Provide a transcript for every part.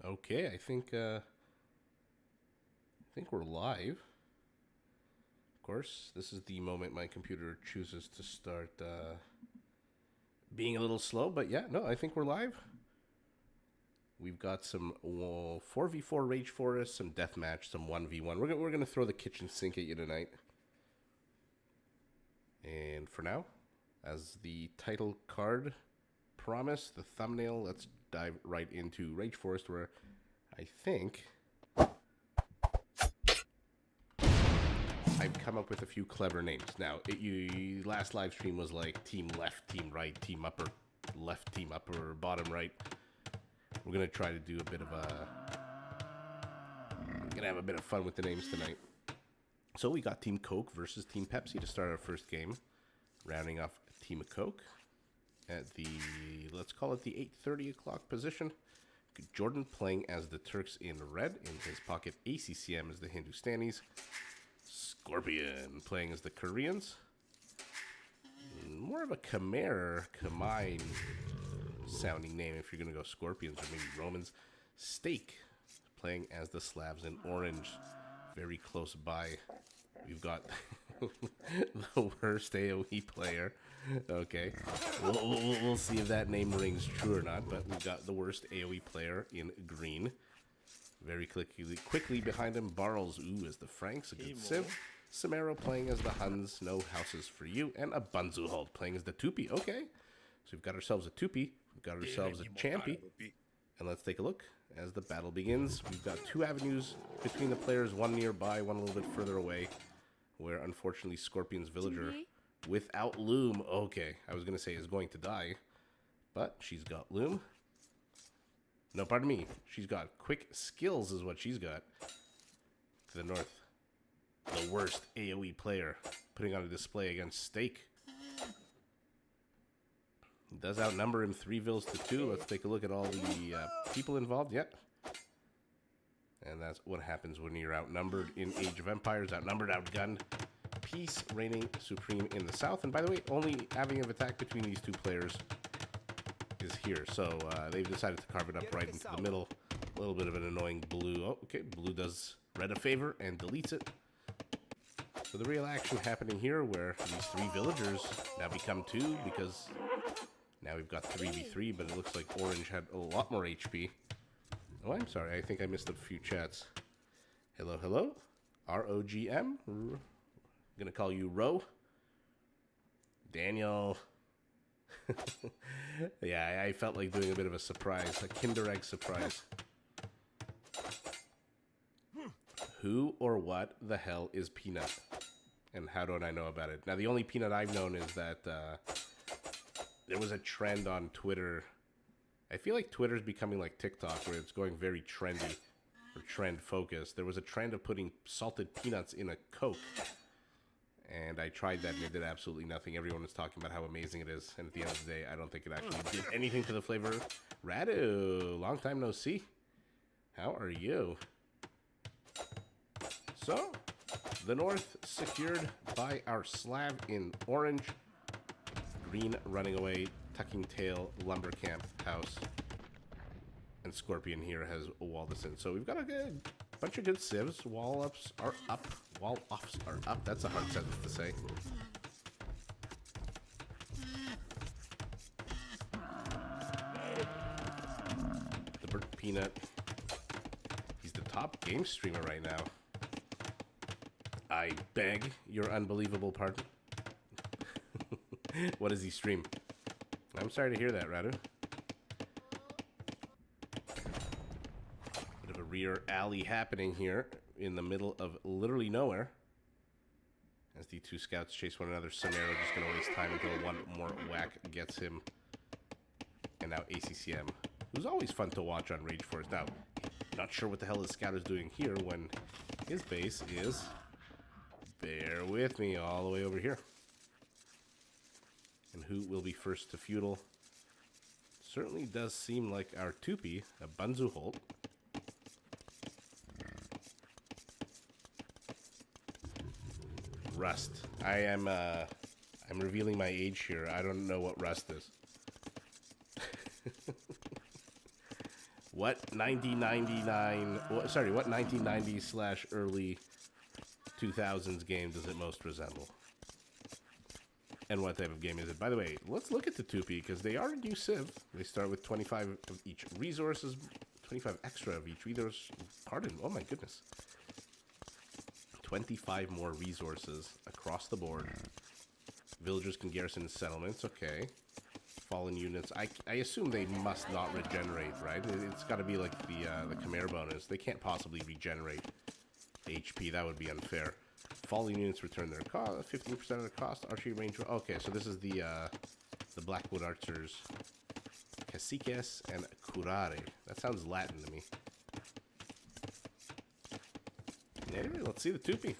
Okay, I think we're live. Of course, this is the moment my computer chooses to start being a little slow, but yeah, no, I think we're live. We've got some 4v4 Rage Forest, some Deathmatch, some 1v1. We're gonna throw the kitchen sink at you tonight. And for now, as the title card promised, the thumbnail, let's dive right into Rage Forest, where I think I've come up with a few clever names. Now, last live stream was like team left, team right, team upper left, team upper, bottom right. We're gonna try to do a bit of we're gonna have a bit of fun with the names tonight. So we got Team Coke versus Team Pepsi to start our first game, rounding off Team Coke at the, let's call it the 8:30 o'clock position. Jordan playing as the Turks in red. In his pocket, ACCM as the Hindustanis. Scorpion playing as the Koreans. More of a Khmer sounding name if you're going to go Scorpions or maybe Romans. Steak playing as the Slavs in orange. Very close by. We've got the worst AoE player. Okay. We'll see if that name rings true or not, but we've got the worst AoE player in green. Very quickly behind him, Barles, as the Franks, a good Civ. Samaro playing as the Huns, no houses for you. And a Bunzuhold playing as the Tupi. Okay. So we've got ourselves a Tupi. We've got ourselves a Champy. And let's take a look as the battle begins. We've got two avenues between the players, one nearby, one a little bit further away, where unfortunately Scorpion's villager without Loom, okay, I was going to say is going to die, but she's got Loom. No, pardon me. She's got quick skills is what she's got. To the north, the worst AoE player putting on a display against Steak. He does outnumber him 3 vills to 2. Let's take a look at all the people involved. Yep. And that's what happens when you're outnumbered in Age of Empires. Outnumbered, outgunned. Peace reigning supreme in the south. And by the way, only avenue of attack between these two players is here. So they've decided to carve it up right into the middle. A little bit of an annoying blue. Oh, okay. Blue does red a favor and deletes it. So the real action happening here where these 3 villagers now become 2 because now we've got 3v3, but it looks like Orange had a lot more HP. Oh, I'm sorry. I think I missed a few chats. Hello, hello. ROGM. I'm going to call you Ro. Daniel. Yeah, I felt like doing a bit of a surprise. A Kinder Egg surprise. Who or what the hell is Peanut? And how don't I know about it? Now, the only Peanut I've known is that there was a trend on Twitter. I feel like Twitter's becoming like TikTok, where it's going very trendy or trend focused. There was a trend of putting salted peanuts in a Coke. And I tried that and it did absolutely nothing. Everyone was talking about how amazing it is. And at the end of the day, I don't think it actually did anything to the flavor. Radu, long time no see. How are you? So, the north secured by our Slav in orange. Green running away, tucking tail, lumber camp house. And Scorpion here has walled us in. So we've got a good bunch of good civs. Wall ups are up. Wall offs are up. That's a hard sentence to say. The Burt Peanut. He's the top game streamer right now. I beg your unbelievable pardon. What does he stream? I'm sorry to hear that, Radu. Bit of a rear alley happening here in the middle of literally nowhere. As the 2 scouts chase one another, Samaro just going to waste time until one more whack gets him. And now ACCM, who's always fun to watch on Rage Force. Now, not sure what the hell his scout is doing here when his base is, bear with me, all the way over here. And who will be first to feudal? Certainly does seem like our Tupi, a Bunzuhold. Rust. I'm revealing my age here. I don't know what Rust is. What 1999? Sorry, what 1990s / early 2000s game does it most resemble? And what type of game is it? By the way, let's look at the 2P because they are a new civ. They start with 25 of each resources, 25 extra of each resource. Pardon, oh my goodness. 25 more resources across the board. Villagers can garrison settlements, okay. Fallen units, I assume they must not regenerate, right? It's got to be like the Khmer bonus. They can't possibly regenerate HP, that would be unfair. Fallen units return their cost, 15% of the cost, archery range. Okay, so this is the Blackwood Archers. Caciques and Curare. That sounds Latin to me. Anyway, let's see the 2P.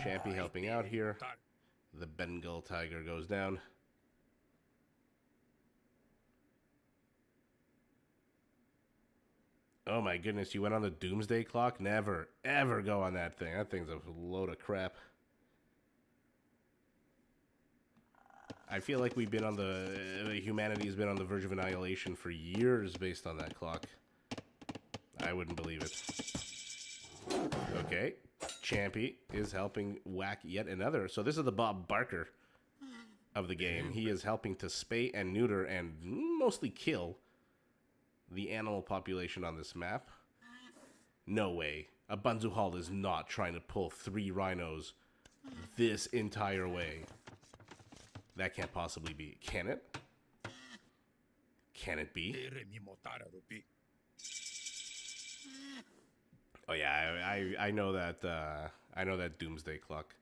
Champy helping out here. The Bengal Tiger goes down. Oh my goodness, you went on the Doomsday Clock? Never, ever go on that thing. That thing's a load of crap. I feel like we've been on humanity's been on the verge of annihilation for years based on that clock. I wouldn't believe it. Okay, Champy is helping whack yet another. So this is the Bob Barker of the game. He is helping to spay and neuter and mostly kill the animal population on this map. No way. A Banzu Hall is not trying to pull 3 rhinos this entire way. That can't possibly be. Can it? Can it be? Oh yeah, I know that Doomsday Clock.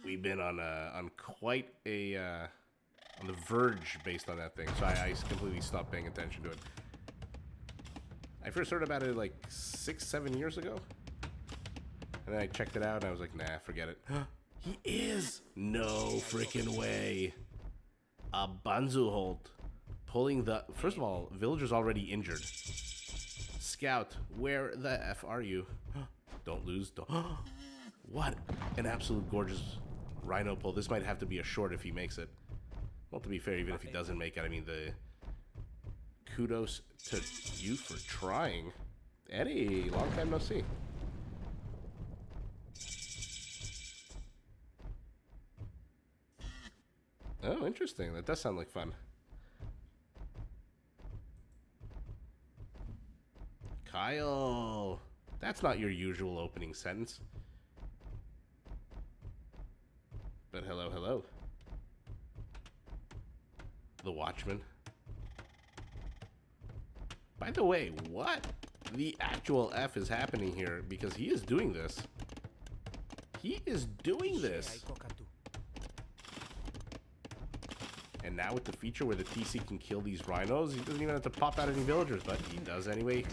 We've been on quite a on the verge based on that thing, so I completely stopped paying attention to it. I first heard about it like 6-7 years ago, and then I checked it out and I was like, nah, forget it. He is! No freaking way. A Banzuhold pulling the... First of all, villager's already injured. Scout, where the F are you? Don't lose. Don't... What an absolute gorgeous rhino pull. This might have to be a short if he makes it. Well, to be fair, even if he doesn't make it, I mean, the kudos to you for trying. Eddie, long time no see. Oh, interesting. That does sound like fun. Kyle, that's not your usual opening sentence. But hello, hello. The Watchman. By the way, what the actual F is happening here? Because he is doing this. He is doing this. And now with the feature where the TC can kill these rhinos, he doesn't even have to pop out any villagers, but he does anyway.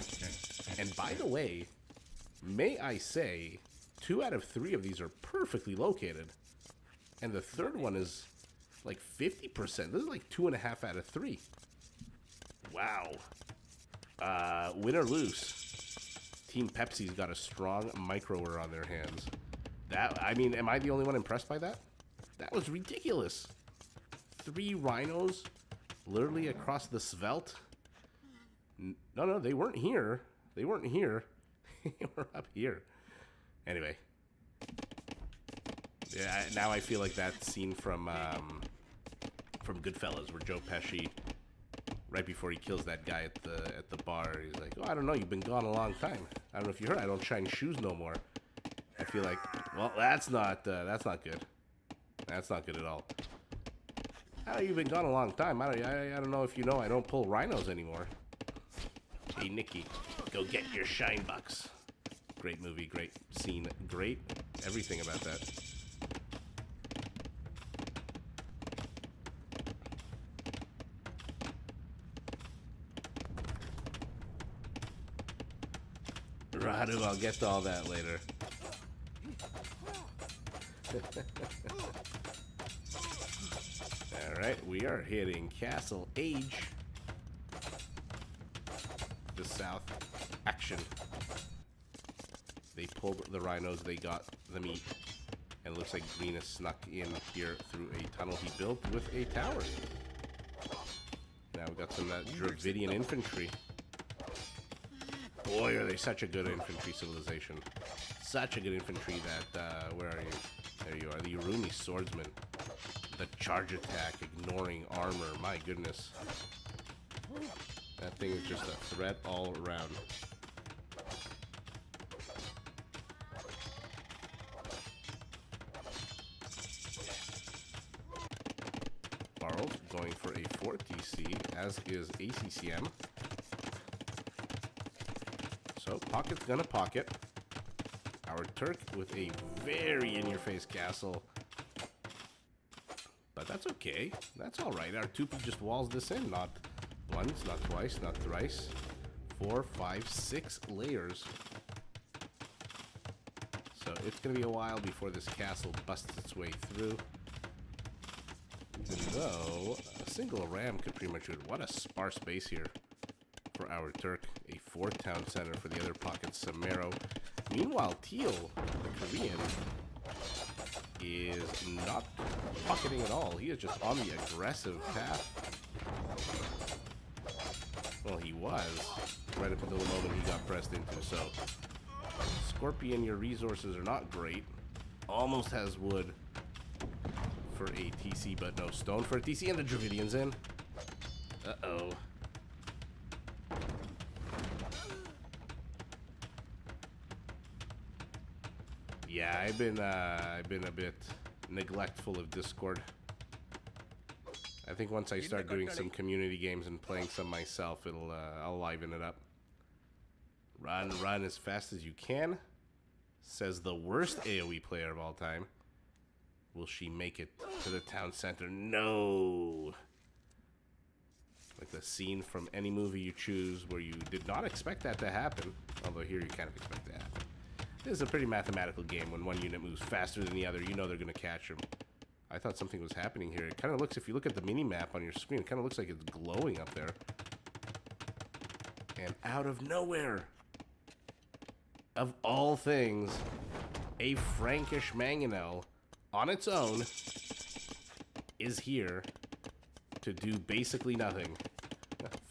And by the way, may I say, 2 out of 3 of these are perfectly located. And the third one is like 50%. This is like 2.5 out of 3. Wow. Win or lose, Team Pepsi's got a strong microer on their hands. That, I mean, am I the only one impressed by that? That was ridiculous. 3 rhinos literally across the svelte. No, they weren't here. They weren't here. They were up here. Anyway. Yeah, now I feel like that scene from Goodfellas where Joe Pesci, right before he kills that guy at the bar, he's like, "Oh, I don't know, you've been gone a long time. I don't know if you heard, I don't shine shoes no more." I feel like, well, that's not good. That's not good at all. How you've been gone a long time? I don't know if you know, I don't pull rhinos anymore. Hey, Nikki, go get your shine bucks. Great movie, great scene, great everything about that. Radu, I'll get to all that later. Alright, we are hitting Castle Age. The south action. They pulled the rhinos, they got the meat. And it looks like Green has snuck in here through a tunnel he built with a tower. Now we've got units and that Dravidian infantry. Boy, are they such a good infantry civilization. Such a good infantry that, where are you? There you are, the Urumi swordsman. The charge attack, ignoring armor, my goodness. That thing is just a threat all around. Barrels going for a 4 TC, as is ACCM. So, pocket's gonna pocket. Our Turk with a very in-your-face castle. But that's okay. That's alright. Our Tupi just walls this in. Not once, not twice, not thrice. 4, 5, 6 layers. So it's going to be a while before this castle busts its way through. Even though a single ram could pretty much do it. What a sparse base here for our Turk. A 4-town center for the other pocket, Samaro. Meanwhile, Teal, the Korean, is not pocketing at all. He is just on the aggressive path. Well, he was right up until the moment he got pressed into. So, Scorpion, your resources are not great. Almost has wood for a TC, but no stone for a TC, and the Dravidian's in. Uh-oh. Yeah, I've been a bit neglectful of Discord. I think once I start doing some community games and playing some myself, I'll liven it up. Run as fast as you can, says the worst AoE player of all time. Will she make it to the town center? No. Like the scene from any movie you choose where you did not expect that to happen, although here you kind of expect it to happen. This is a pretty mathematical game. When one unit moves faster than the other, you know they're going to catch them. I thought something was happening here. It kind of looks, if you look at the mini-map on your screen, it kind of looks like it's glowing up there. And out of nowhere, of all things, a Frankish Mangonel on its own is here to do basically nothing.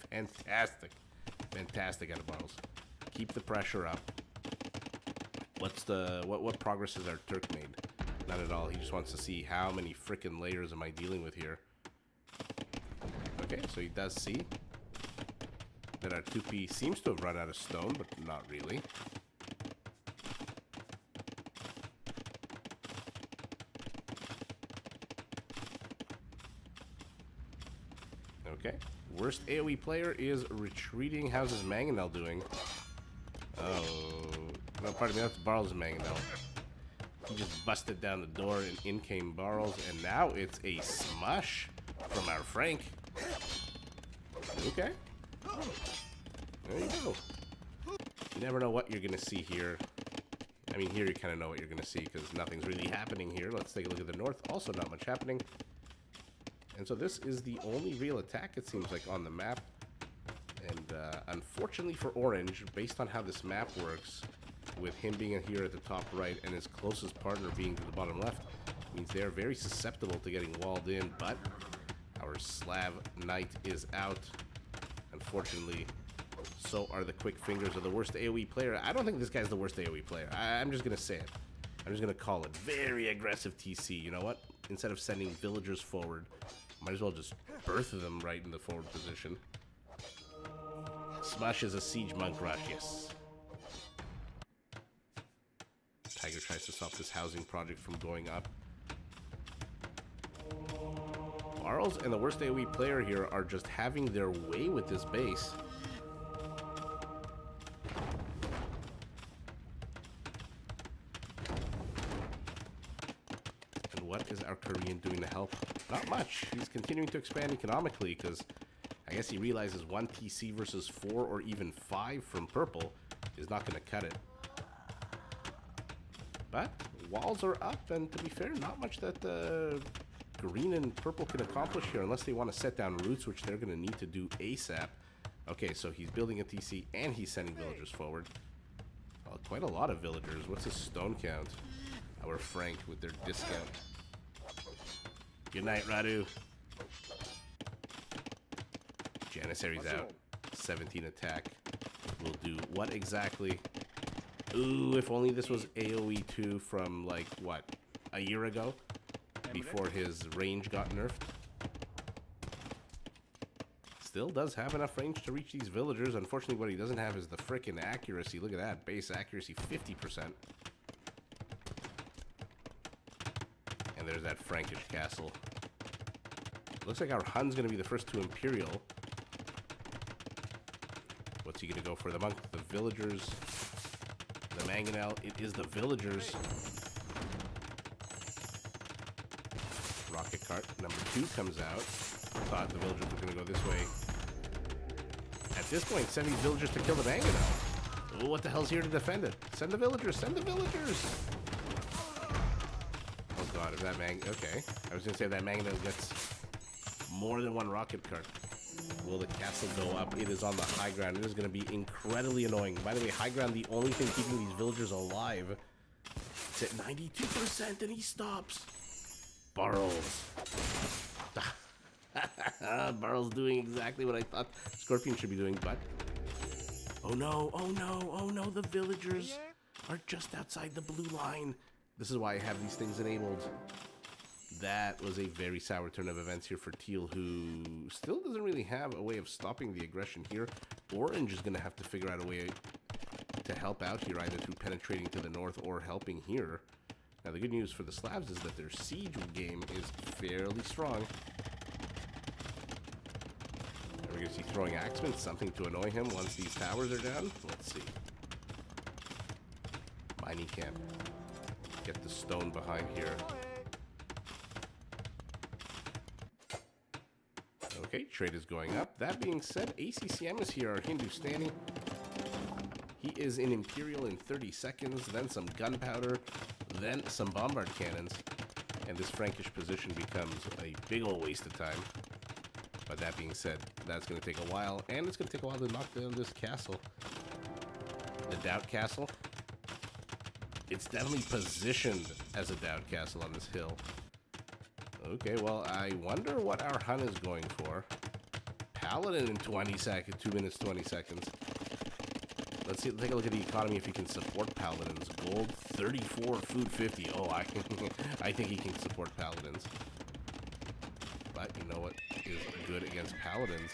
Fantastic. Fantastic out of Bartles. Keep the pressure up. What progress has our Turk made? Not at all. He just wants to see how many frickin' layers am I dealing with here. Okay, so he does see that our Tupi seems to have run out of stone, but not really. Okay. Worst AoE player is retreating. How's his Mangonel doing? Oh. No, pardon me, that's Barles Mangonel. He just busted down the door and in came Barles, and now it's a smush from our Frank. Okay. There you go. You never know what you're going to see here. I mean, here you kind of know what you're going to see because nothing's really happening here. Let's take a look at the north. Also not much happening. And so this is the only real attack, it seems like, on the map. And unfortunately for Orange, based on how this map works, with him being here at the top right and his closest partner being to the bottom left, means they're very susceptible to getting walled in, but our Slav Knight is out. Unfortunately, so are the quick fingers of the worst AoE player. I don't think this guy's the worst AoE player. I'm just going to say it. I'm just going to call it. Very aggressive TC. You know what? Instead of sending villagers forward, might as well just berth them right in the forward position. Smush is a siege monk rush, yes. Tiger tries to stop this housing project from going up. Barles and the worst AoE player here are just having their way with this base. And what is our Korean doing to help? Not much. He's continuing to expand economically because I guess he realizes 1 TC versus 4 or even 5 from purple is not going to cut it. But walls are up, and to be fair, not much that the green and purple can accomplish here unless they want to set down roots, which they're going to need to do ASAP. Okay, so he's building a TC and he's sending villagers forward. Well, quite a lot of villagers. What's his stone count? Our Frank with their discount. Good night, Radu. Janissary's out. 17 attack. Will do what exactly? Ooh, if only this was AoE2 from, like, what, a year ago? Before his range got nerfed. Still does have enough range to reach these villagers. Unfortunately, what he doesn't have is the frickin' accuracy. Look at that. Base accuracy, 50%. And there's that Frankish castle. Looks like our Hun's going to be the first to Imperial. What's he going to go for? The monk, the villagers, the mangonel. It is the villagers. Rocket cart number 2 comes out. Thought the villagers were going to go this way. At this point, send these villagers to kill the mangonel. Oh, what the hell's here to defend it? Send the villagers! Send the villagers! Oh god, if that okay. I was going to say that mangonel gets more than 1 rocket cart. Will the castle go up? It is on the high ground. It is going to be incredibly annoying. By the way, high ground, the only thing keeping these villagers alive. It's at 92% and he stops. Burrows. Burrows doing exactly what I thought Scorpion should be doing, but... Oh no, oh no, oh no, the villagers are just outside the blue line. This is why I have these things enabled. That was a very sour turn of events here for Teal, who still doesn't really have a way of stopping the aggression here. Orange is going to have to figure out a way to help out here, either through penetrating to the north or helping here. Now, the good news for the Slavs is that their siege game is fairly strong. We're going to see throwing axemen, something to annoy him once these towers are down. Let's see. Mining camp. Get the stone behind here. Okay, trade is going up. That being said, ACCM is here, our Hindustani. He is in Imperial in 30 seconds, then some gunpowder, then some bombard cannons. And this Frankish position becomes a big old waste of time. But that being said, that's going to take a while, and it's going to take a while to knock down this castle. The Doubt Castle. It's definitely positioned as a Doubt Castle on this hill. Okay, well, I wonder what our Hun is going for. Paladin in 20 seconds, 2 minutes, 20 seconds. Let's see, take a look at the economy if he can support Paladins. Gold 34, food 50. Oh, I think he can support Paladins. But you know what is good against Paladins?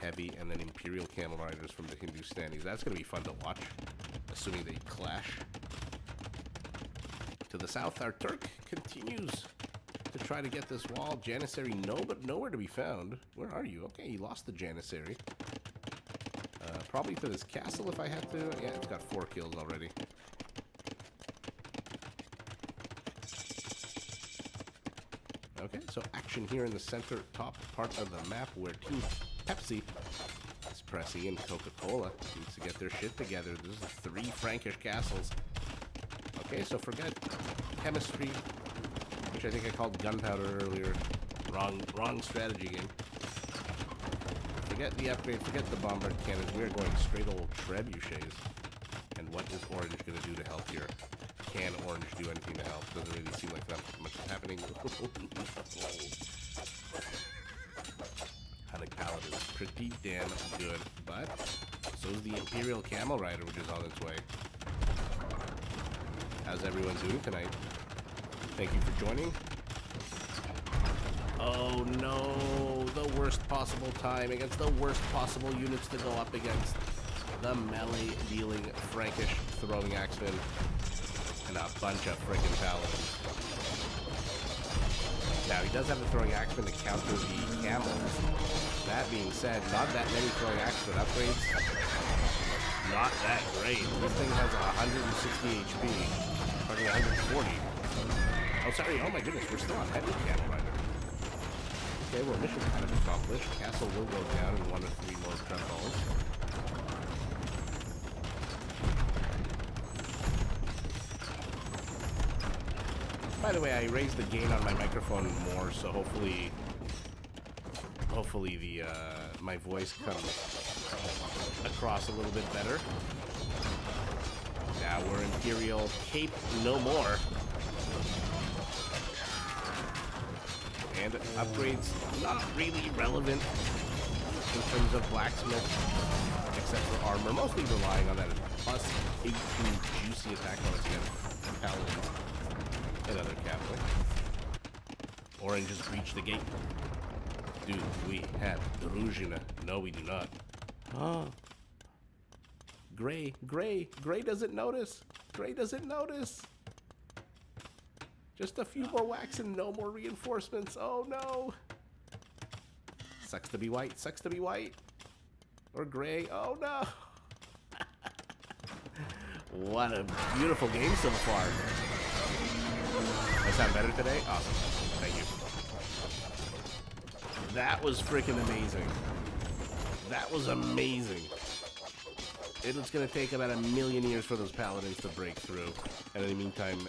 Heavy and then Imperial Camel Riders from the Hindustanis. That's going to be fun to watch, assuming they clash. To the south, our Turk continues to try to get this wall. Janissary, no, but nowhere to be found. Where are you? Okay, he lost the Janissary. Probably to this castle if I had to. Yeah, it's got 4 kills already. Okay, so action here in the center top part of the map where Team Pepsi is pressing in. Coca-Cola needs to get their shit together. This is 3 Frankish castles. Okay, so forget chemistry, which I think I called gunpowder earlier. Wrong strategy game. Forget the upgrade, forget the bombard cannons. We're going straight old trebuchets. And what is Orange going to do to help here? Can Orange do anything to help? Doesn't really seem like that much is happening. Hunnic Paladin is pretty damn good, but so is the Imperial Camel Rider, which is on its way. How's everyone doing tonight? Thank you for joining. Oh no, the worst possible time against the worst possible units to go up against. The melee dealing Frankish throwing axemen and a bunch of friggin' paladins. Now he does have the throwing axemen to counter the camels. That being said, not that many throwing axemen upgrades. Not that great. This thing has 160 HP. Probably 140. Oh, sorry. Oh my goodness, we're still on heavy camel rider. Okay, well, mission kind of accomplished. Castle will go down in 1 or 3 more trembles. By the way, I raised the gain on my microphone more, so hopefully the my voice comes across a little bit better. Now we're Imperial Cape no more. And upgrades not really relevant in terms of blacksmith, except for armor. Mostly relying on that plus 18 juicy attack bonus against paladins and other Catholic. Orange has breached the gate. Do we have Druzhina? No, we do not. Oh. Gray doesn't notice. Gray doesn't notice. Just a few more wax and no more reinforcements. Oh no. Sucks to be white. Sucks to be white. Or gray. Oh no. What a beautiful game so far. I sound better today? Awesome. Thank you. That was freaking amazing. That was amazing. It's going to take about 1,000,000 years for those paladins to break through. And in the meantime,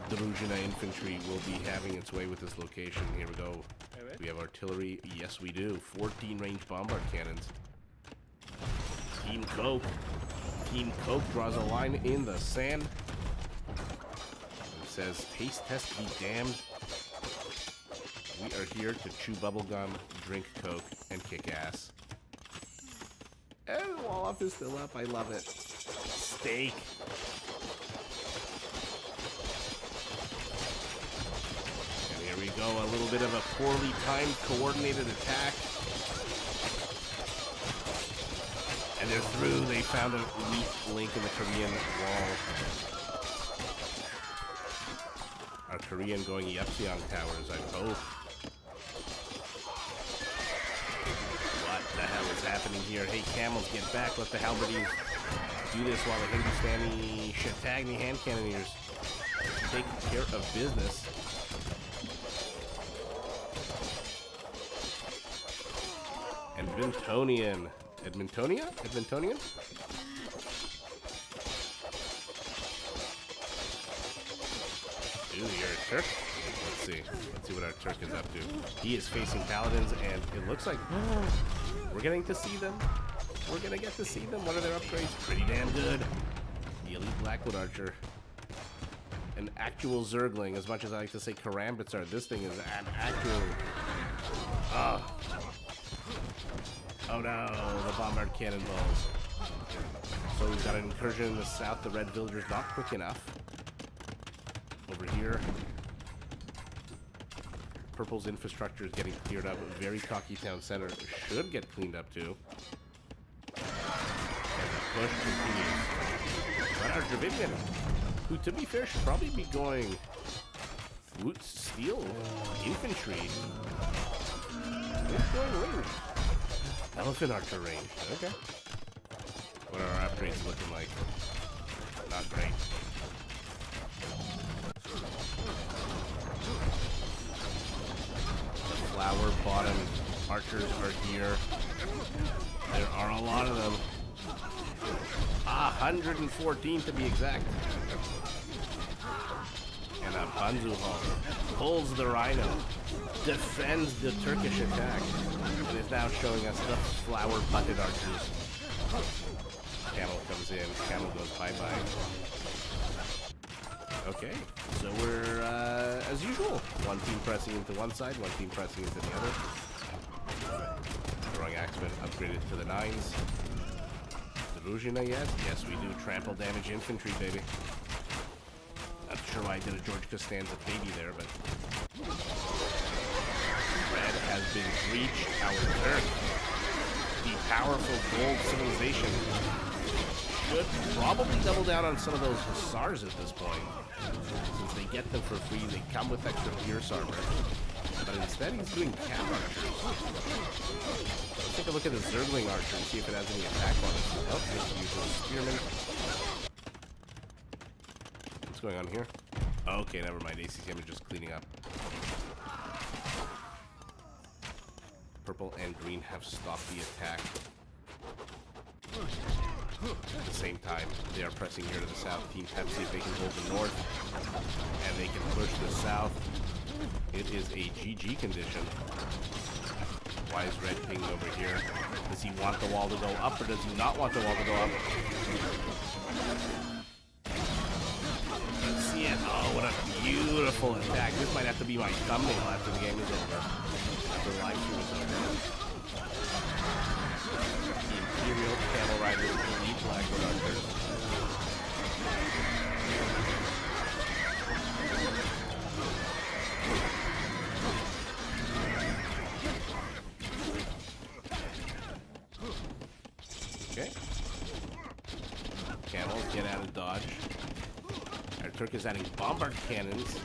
Druzhina infantry will be having its way with this location. Here we go. We have artillery. Yes, we do. 14 range bombard cannons. Team Coke. Team Coke draws a line in the sand. It says, taste test be damned. We are here to chew bubblegum, drink Coke, and kick ass. And the wall off is still up. I love it. Steak. And here we go. A little bit of a poorly timed, coordinated attack. And they're through. They found a weak link in the Korean wall. Our Korean going Yepseon towers, I hope. What the hell is happening here? Hey, camels, get back. Let the halberdiers do this while the Hindustani Shatagni hand cannoneers take care of business. Edmontonian. Edmontonian? Ooh, you're a Turk? Let's see. Let's see what our Turk is up to. He is facing paladins, and it looks like we're getting to see them. We're gonna get to see them. What are their upgrades? Pretty damn good. The elite Blackwood Archer. An actual Zergling, as much as I like to say Karambits are. This thing is an actual... Oh. Oh no, the bombard cannonballs. So we've got an incursion in the south. The red villager's not quick enough. Over here, purple's infrastructure is getting cleared up. Very cocky town center should get cleaned up too. And the push continues. But our Dravidian, who to be fair should probably be going Woot Steel Infantry. Who's going range? Elephant Archer range. Okay. What are our upgrades looking like? Not great. Flower bottom archers are here. There are a lot of them. 114 to be exact. And a Banzuhal pulls the Rhino, defends the Turkish attack, and is now showing us the flower-butted archers. Camel comes in, camel goes bye-bye. Okay, so we're, as usual, one team pressing into one side, one team pressing into the other. Throwing Axeman upgraded to the 9s. Druzhina yet? Yes, we do. Trample damage infantry, baby. Not sure why I did a George Costanza baby there, but... Red has been breached. Our Turk, the powerful gold civilization, should probably double down on some of those Hussars at this point. Since they get them for free, they come with extra pierce armor. But instead, he's doing cat archers. Let's take a look at the Zergling archer and see if it has any attack on it. Oh, just the usual spearman. What's going on here? Okay, never mind. ACCM is just cleaning up. Purple and green have stopped the attack. At the same time, they are pressing here to the south. Team Pepsi, if they can hold the north, and they can push the south. It is a GG condition. Why is Red pinging over here? Does he want the wall to go up, or does he not want the wall to go up? Let's see it. Oh, what a beautiful attack. This might have to be my thumbnail after the game is over. After the live stream is over. The Imperial Camel Riders, Elite Blackwood Archers. Okay. Camels get out of dodge. Our Turk is adding bombard cannons.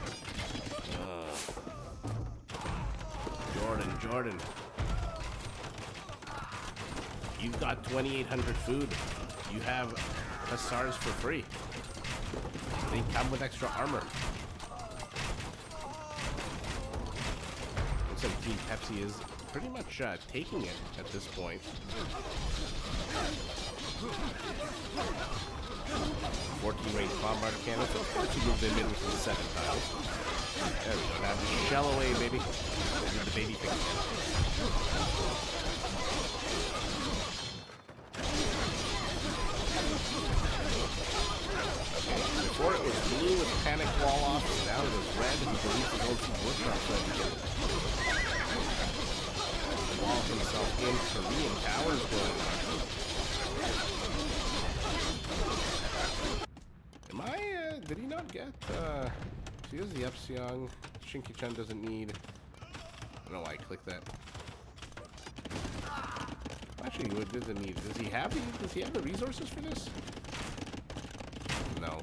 Jordan. You've got 2,800 food. You have Hussars for free. They come with extra armor. Looks like Team Pepsi is pretty much taking it at this point. 14 range bombard cannons. So of course you move them in with the 7 tiles. There we go. Now just shell away, baby. Do the baby thing again. Okay. Before it was blue with panic wall off, now it is red and he believes his own team workshop ready to get wall himself in. Korean towers going on. Am I, did he not get, he has the Epsilon. Shinki-chan doesn't need, I don't know why I clicked that. Actually, what doesn't need, does he have the resources for this? No.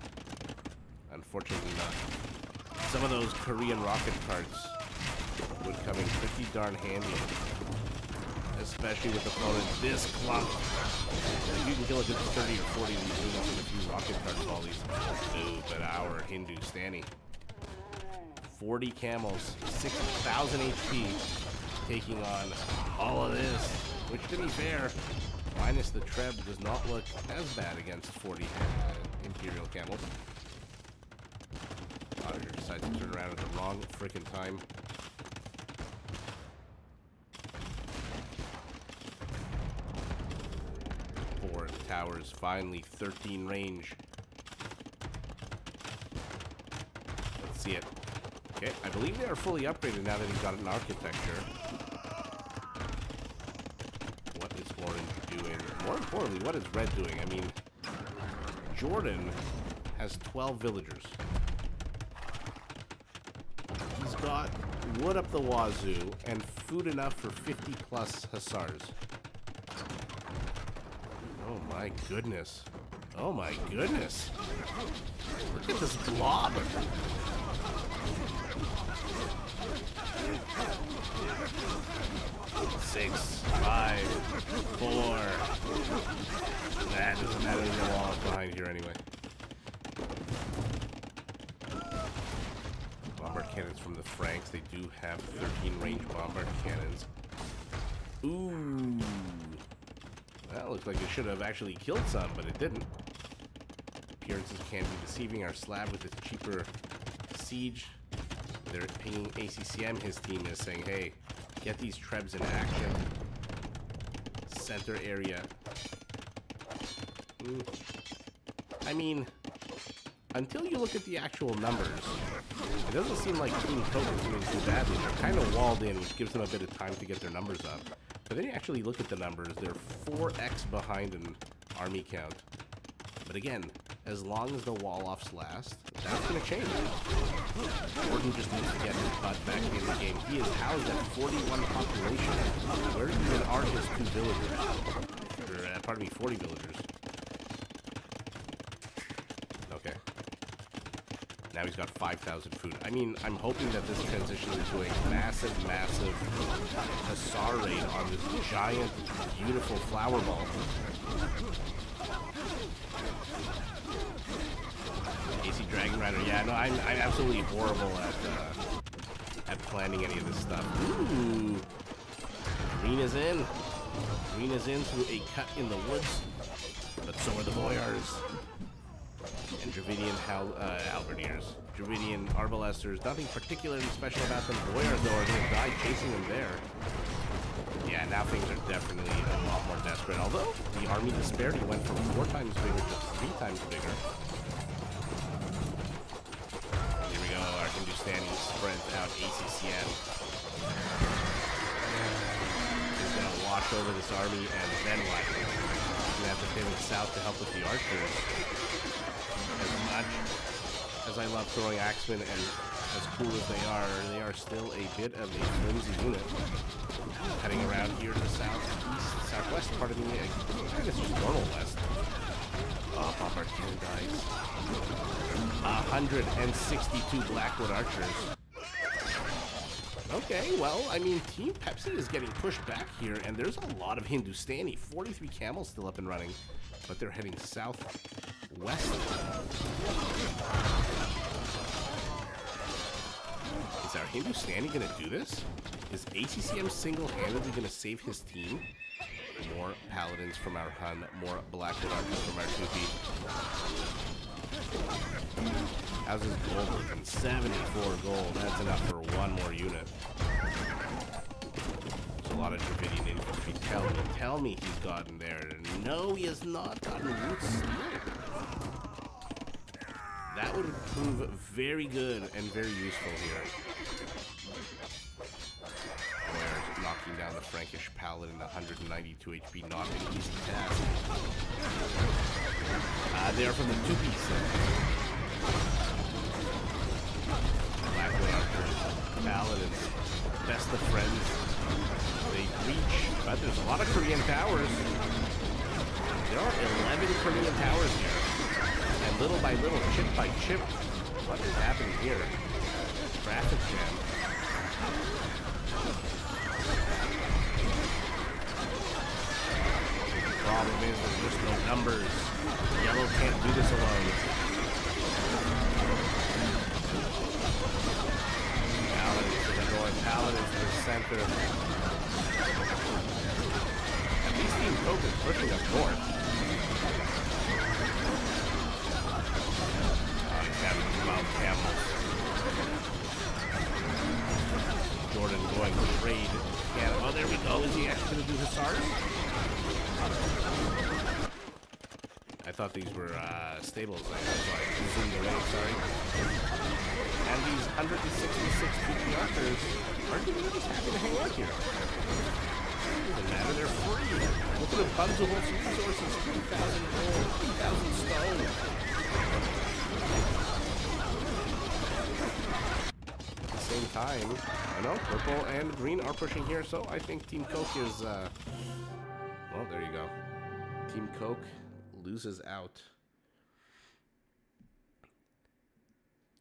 Unfortunately not. Some of those Korean rocket carts would come in pretty darn handy. Especially with opponents this clump. You can kill a good 30 or 40 of these units with a few rocket cart volleys. Ooh, but our Hindustani. 40 camels, 6,000 HP, taking on all of this. Which, to be fair, minus the Treb, does not look as bad against 40 Imperial camels. Auditor decides to turn around at the wrong frickin' time. Towers, finally 13 range. Let's see it. Okay, I believe they are fully upgraded now that he's got an architecture. What is orange doing? More importantly, what is red doing? I mean, Jordan has 12 villagers. He's got wood up the wazoo and food enough for 50 plus Hussars. Oh my goodness. Oh my goodness. Look at this blob. Six, 5, 4. Nah, doesn't matter, there's no wall behind here anyway. Bombard cannons from the Franks. They do have 13 range bombard cannons. Ooh. That looks like it should have actually killed some, but it didn't. Appearances can be deceiving. Our slab with its cheaper siege. They're pinging ACCM. His team is saying, hey, get these Trebs in action. Center area. I mean, until you look at the actual numbers, it doesn't seem like Team Coke is doing too badly. They're kind of walled in, which gives them a bit of time to get their numbers up. But then you actually look at the numbers, they're 4x behind in army count. But again, as long as the wall-offs last, that's going to change. Gordon just needs to get his butt back in the game. He is housed at 41 population. Where even are his 2 villagers? Or, pardon me, 40 villagers. Okay. Now he's got 5,000 food. I mean, I'm hoping that this transitions into a massive, massive Hussar raid on this giant, beautiful flower ball. AC Dragon Rider. Yeah, no, I'm absolutely horrible at planning any of this stuff. Ooh. Green is in. Green is in through a cut in the woods. But so are the Boyars. And Dravidian Halberdiers. Dravidian Arbalesters. Nothing particularly special about them. Boyars, though, are going to die chasing them there. Yeah, now things are definitely a lot more desperate. Although, the army disparity went from 4 times bigger to 3 times bigger. Here we go, our Hindustani spreads out ACCN. His gonna wash over this army, and then what? He's gonna have to pivot south to help with the archers. As much as I love throwing axemen, and as cool as they are still a bit of a flimsy unit. Heading around here to the southwest part of the, I guess just normal west. Oh, Bombardment dies. 162 Blackwood archers. Okay, well, I mean, Team Pepsi is getting pushed back here, and there's a lot of Hindustani. 43 camels still up and running, but they're heading southwest. Is our Hindustani going to do this? Is ACCM single-handedly going to save his team? More paladins from our Hun, more Blackwood archers from our 2P. How's his gold looking? 74 gold. That's enough for one more unit. There's a lot of Dravidian infantry. Tell me he's gotten there. No, he has not gotten root steel. That would prove very good and very useful here. Where's knocking down the Frankish paladin, 192 HP, not an easy task. They are from the 2-piece. Blackwood archers, paladins, best of friends. They reach, but there's a lot of Korean towers. There are 11 Korean towers here. And little by little, chip by chip, what is happening here? Traffic jam. The problem is there's just no numbers. Yellow can't do this alone. Paladins to the north, paladins to the center. At least Team Coke is pushing up north. Camels. Jordan going to trade. Yeah, oh, there we go. Is he actually going to do Hussars? I thought these were stables. That's why I zoomed away, sorry. And these 166 PP archers are just happy to hang out here. Doesn't matter, they're free. Look at the bundle of resources. 3,000 gold, 3,000 stone. Same time, I know purple and green are pushing here, so I think Team Coke is well, there you go. Team Coke loses out.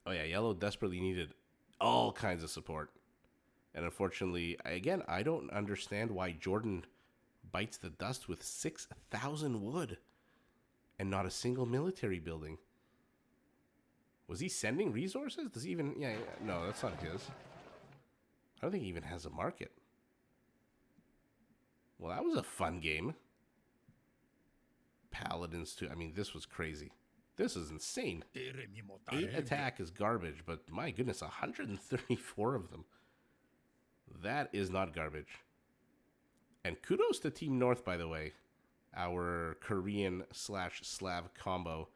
Oh yeah, yellow desperately needed all kinds of support, and unfortunately, again, I don't understand why Jordan bites the dust with 6,000 wood and not a single military building. Was he sending resources? Does he even... Yeah, no, that's not his. I don't think he even has a market. Well, that was a fun game. Paladins, too. I mean, this was crazy. This is insane. 8 attack is garbage, but my goodness, 134 of them. That is not garbage. And kudos to Team North, by the way. Our Korean/Slav combo.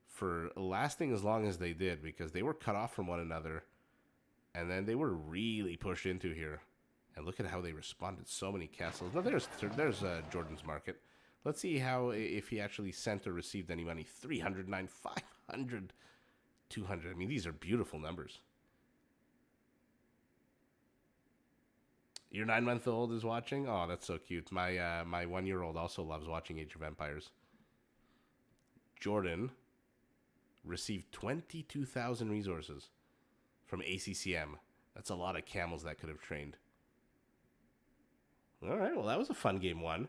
For lasting as long as they did, because they were cut off from one another, and then they were really pushed into here. And look at how they responded. So many castles. Now there's Jordan's market. Let's see how, if he actually sent or received any money. 309, 500, 200. I mean, these are beautiful numbers. Your 9-month-old is watching? Oh, that's so cute. My my 1-year-old also loves watching Age of Empires. Jordan received 22,000 resources from ACCM. That's a lot of camels that could have trained. All right, well, that was a fun game one.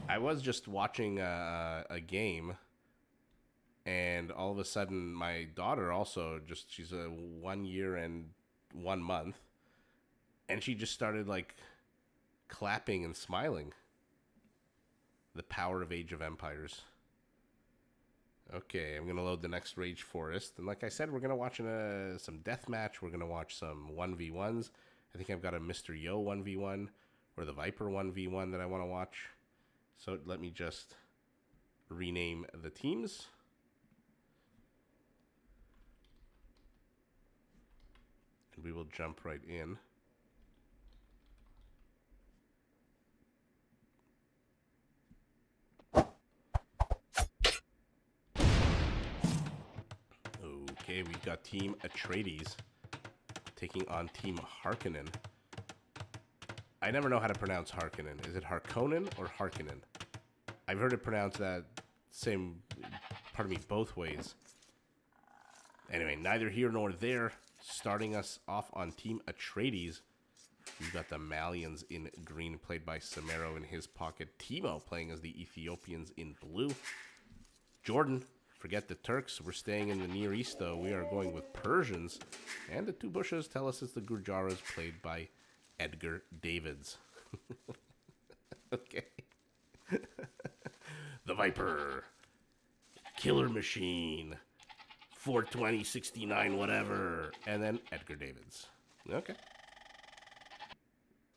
I was just watching a game, and all of a sudden, my daughter also she's 1 year and 1 month, and she just started, like, clapping and smiling. The power of Age of Empires. Okay, I'm going to load the next Rage Forest. And like I said, we're going to watch some deathmatch. We're going to watch some 1v1s. I think I've got a Mr. Yo 1v1 or the Viper 1v1 that I want to watch. So let me just rename the teams. And we will jump right in. Okay, we've got Team Atreides taking on Team Harkonnen. I never know how to pronounce Harkonnen. Is it Harkonnen or Harkonnen? I've heard it pronounced that same, pardon me, both ways. Anyway, neither here nor there. Starting us off on Team Atreides, we've got the Malians in green, played by Samero in his pocket. Timo playing as the Ethiopians in blue. Jordan, forget the Turks. We're staying in the Near East, though. We are going with Persians. And the two bushes tell us it's the Gurjaras, played by Edgar Davids. Okay. The Viper. Killer Machine. 420, 69, whatever. And then Edgar Davids. Okay.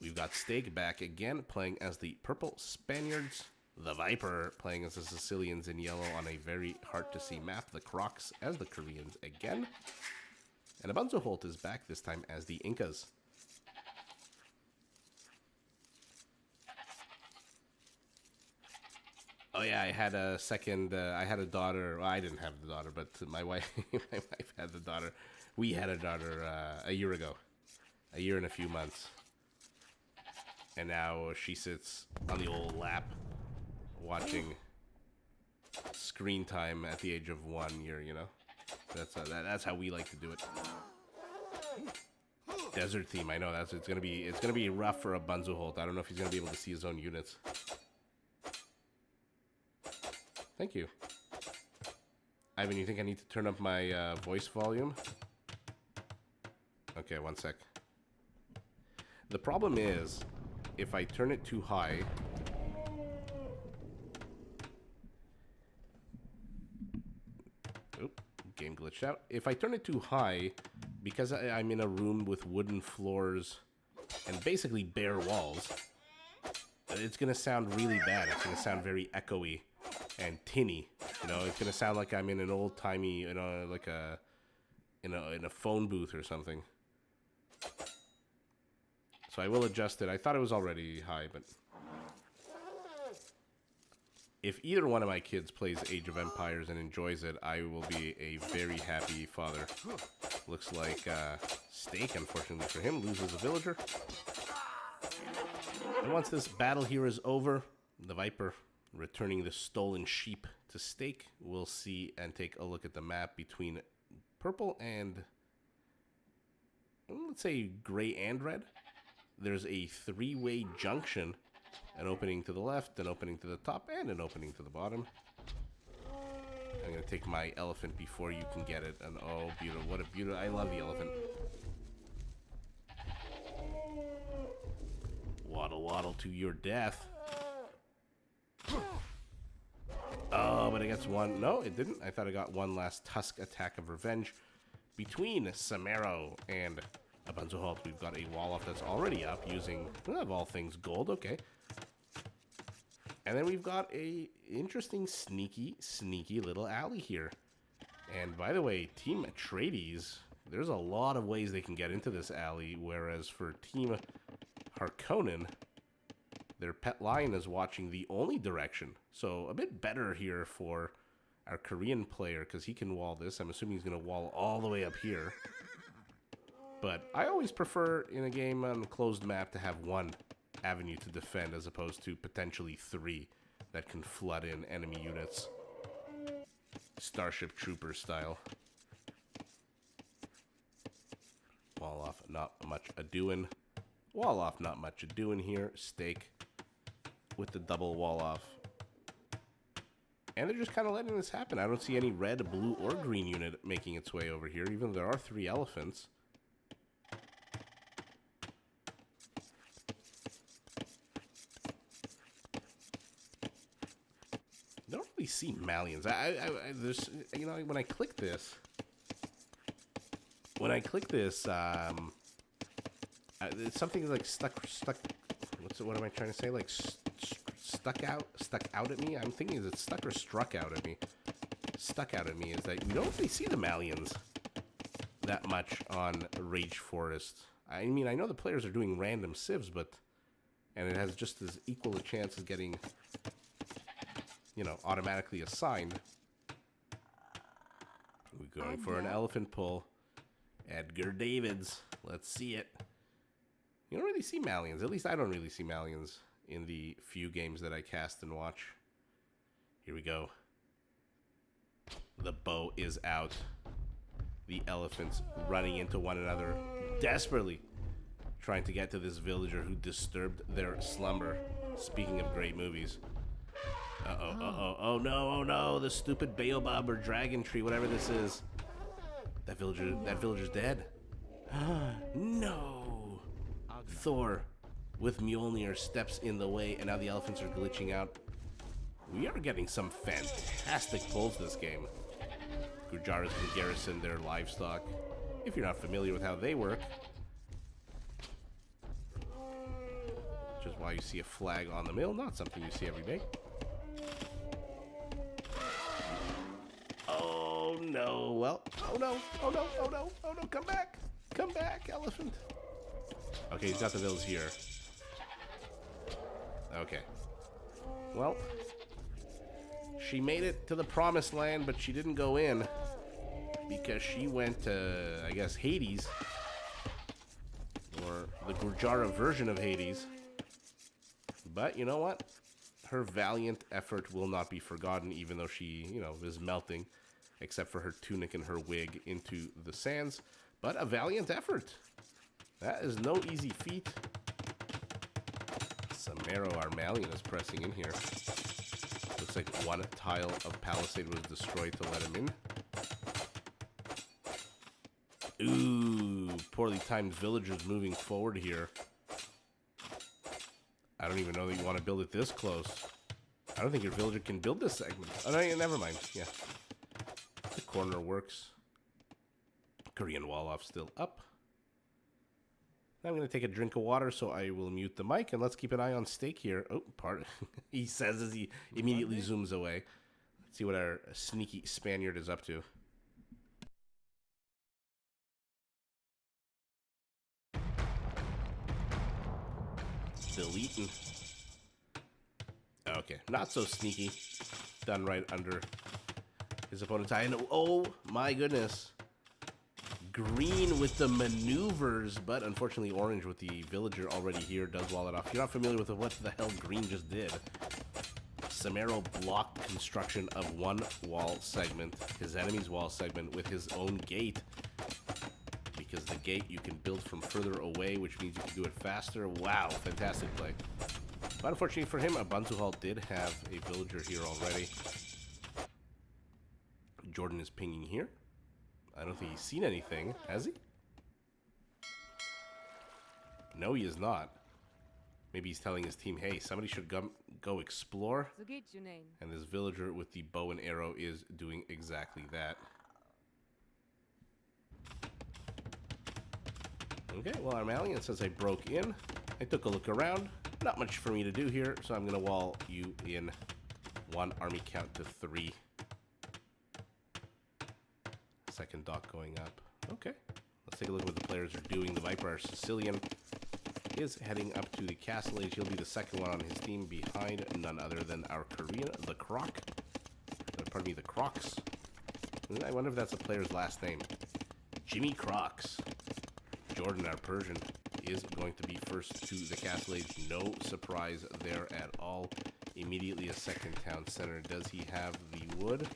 We've got Steak back again, playing as the Purple Spaniards. The Viper playing as the Sicilians in yellow on a very hard-to-see map. The Crocs as the Koreans again. And Abunzo Holt is back this time as the Incas. Oh yeah, I had a second, I had a daughter. Well, I didn't have the daughter, but my wife, my wife had the daughter. We had a daughter a year ago. A year and a few months. And now she sits on the old lap watching screen time at the age of 1 year, you know? That's how we like to do it. Desert theme, I know it's gonna be rough for a Bunzo Holt. I don't know if he's gonna be able to see his own units. Thank you. Ivan, you think I need to turn up my voice volume? Okay, one sec. The problem is, if I turn it too high... Oop, game glitched out. If I turn it too high, because I'm in a room with wooden floors and basically bare walls, it's going to sound really bad. It's going to sound very echoey and tinny. You know, it's going to sound like I'm in an old-timey, you know, like in a phone booth or something. So I will adjust it. I thought it was already high, but... If either one of my kids plays Age of Empires and enjoys it, I will be a very happy father. Looks like Steak, unfortunately for him, loses a villager. And once this battle here is over, the Viper returning the stolen sheep to Steak. We'll see and take a look at the map between purple and, let's say, gray and red. There's a three-way junction, an opening to the left, an opening to the top, and an opening to the bottom. I'm going to take my elephant before you can get it. And oh, beautiful. What a beautiful... I love the elephant. Waddle, waddle to your death. Oh, but it gets one. No, it didn't. I thought I got one last Tusk attack of revenge. Between Samero and Abunzo Holt, we've got a wall-off that's already up using, of all things, gold. Okay. And then we've got a interesting, sneaky little alley here. And by the way, Team Atreides, there's a lot of ways they can get into this alley, whereas for Team Harkonnen, their pet lion is watching the only direction. So a bit better here for our Korean player, because he can wall this. I'm assuming he's going to wall all the way up here. But I always prefer, in a game on a closed map, to have one avenue to defend as opposed to potentially three that can flood in enemy units. Starship Trooper style. Wall off, not much a-doing. Wall off, not much a-doing here. Steak with the double wall off. And they're just kind of letting this happen. I don't see any red, blue, or green unit making its way over here, even though there are 3 elephants. I don't really see Malians. There's, you know, when I click this, it's something like stuck. What am I trying to say? Like stuck out at me. I'm thinking, is it stuck or struck out at me? Stuck out at me is that you don't really see the Malians that much on Rage Forest. I mean, I know the players are doing random civs, and it has just as equal a chance as getting, you know, automatically assigned. We're going for an elephant pull. Edgar Davids. Let's see it. You don't really see Malians. At least I don't really see Malians in the few games that I cast and watch. Here we go. The bow is out. The elephants running into one another, desperately trying to get to this villager who disturbed their slumber. Speaking of great movies. Oh no, the stupid baobab or dragon tree, whatever this is. That villager's dead. No. Thor with Mjolnir steps in the way, and now the elephants are glitching out. We are getting some fantastic pulls this game. Gujaras can garrison their livestock. If you're not familiar with how they work, which is why you see a flag on the mill, not something you see every day. Oh no, well, oh no, come back, elephant. Okay, he's got the villas here. Okay. Well, she made it to the promised land, but she didn't go in because she went to, I guess, Hades, or the Gurjara version of Hades. But you know what? Her valiant effort will not be forgotten, even though she, is melting, except for her tunic and her wig, into the sands. But a valiant effort. That is no easy feat. Samaro Armalian is pressing in here. Looks like one tile of Palisade was destroyed to let him in. Ooh, poorly timed villagers moving forward here. I don't even know that you want to build it this close. I don't think your villager can build this segment. Oh, no, yeah, never mind. Yeah. The corner works. Korean wall off still up. Now I'm going to take a drink of water, so I will mute the mic, and let's keep an eye on Steak here. Oh, pardon. He says as he immediately zooms away. Let's see what our sneaky Spaniard is up to. Deleting. Okay, not so sneaky. Done right under his opponent's eye. And oh my goodness. Green with the maneuvers, but unfortunately orange with the villager already here does wall it off. If you're not familiar with what the hell green just did, Samaro blocked construction of one wall segment, his enemy's wall segment, with his own gate. Because the gate you can build from further away, which means you can do it faster. Wow, fantastic play. But unfortunately for him, Abanzuhal did have a villager here already. Jordan is pinging here. I don't think he's seen anything, has he? No, he is not. Maybe he's telling his team, hey, somebody should go explore. And this villager with the bow and arrow is doing exactly that. Okay, well, Armalian says I broke in. I took a look around. Not much for me to do here, so I'm going to wall you in. One army count to 3. Second dock going up. Okay. Let's take a look at what the players are doing. The Viper, our Sicilian, is heading up to the Castle Age. He'll be the second one on his team behind none other than our Korean, the Croc. Pardon me, the Crocs. I wonder if that's a player's last name. Jimmy Crocs. Jordan, our Persian, is going to be first to the Castle Age. No surprise there at all. Immediately a second town center. Does he have the wood?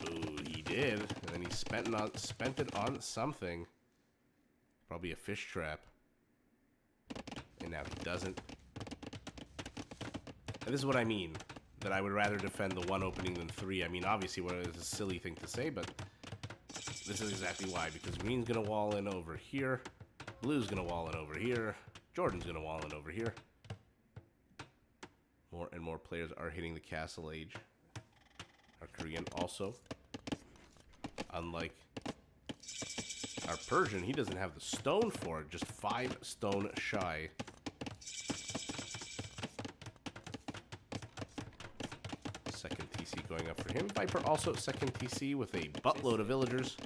Ooh, he did. And then he spent it on something. Probably a fish trap. And now he doesn't. And this is what I mean. That I would rather defend the one opening than 3. I mean, obviously, what is a silly thing to say, but this is exactly why. Because green's going to wall in over here. Blue's going to wall in over here. Jordan's going to wall in over here. More and more players are hitting the Castle Age. Our Korean also. Unlike our Persian, he doesn't have the stone for it. Just 5 stone shy. Second TC going up for him. Viper also second TC with a buttload of villagers.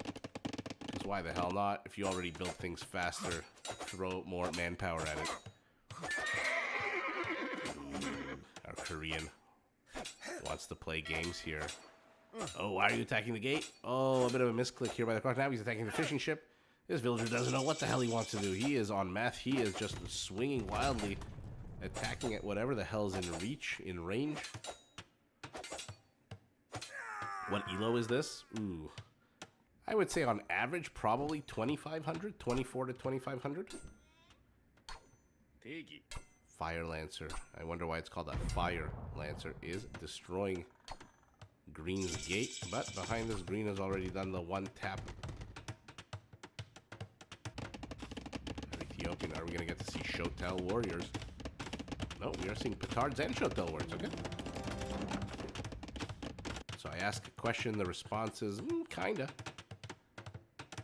Because why the hell not? If you already build things faster, throw more manpower at it. Our Korean wants to play games here. Oh, why are you attacking the gate? Oh, a bit of a misclick here by the croc. Now he's attacking the fishing ship. This villager doesn't know what the hell he wants to do. He is on meth. He is just swinging wildly, attacking at whatever the hell's in reach, in range. What elo is this? Ooh. I would say on average, probably 2,500, 24 to 2,500. Fire Lancer. I wonder why it's called a Fire Lancer. Is destroying Green's gate, but behind this, Green has already done the one tap. Ethiopian, are we going to get to see Shotel Warriors? No, we are seeing Petards and Shotel Warriors, okay? So I ask a question, the response is, kinda.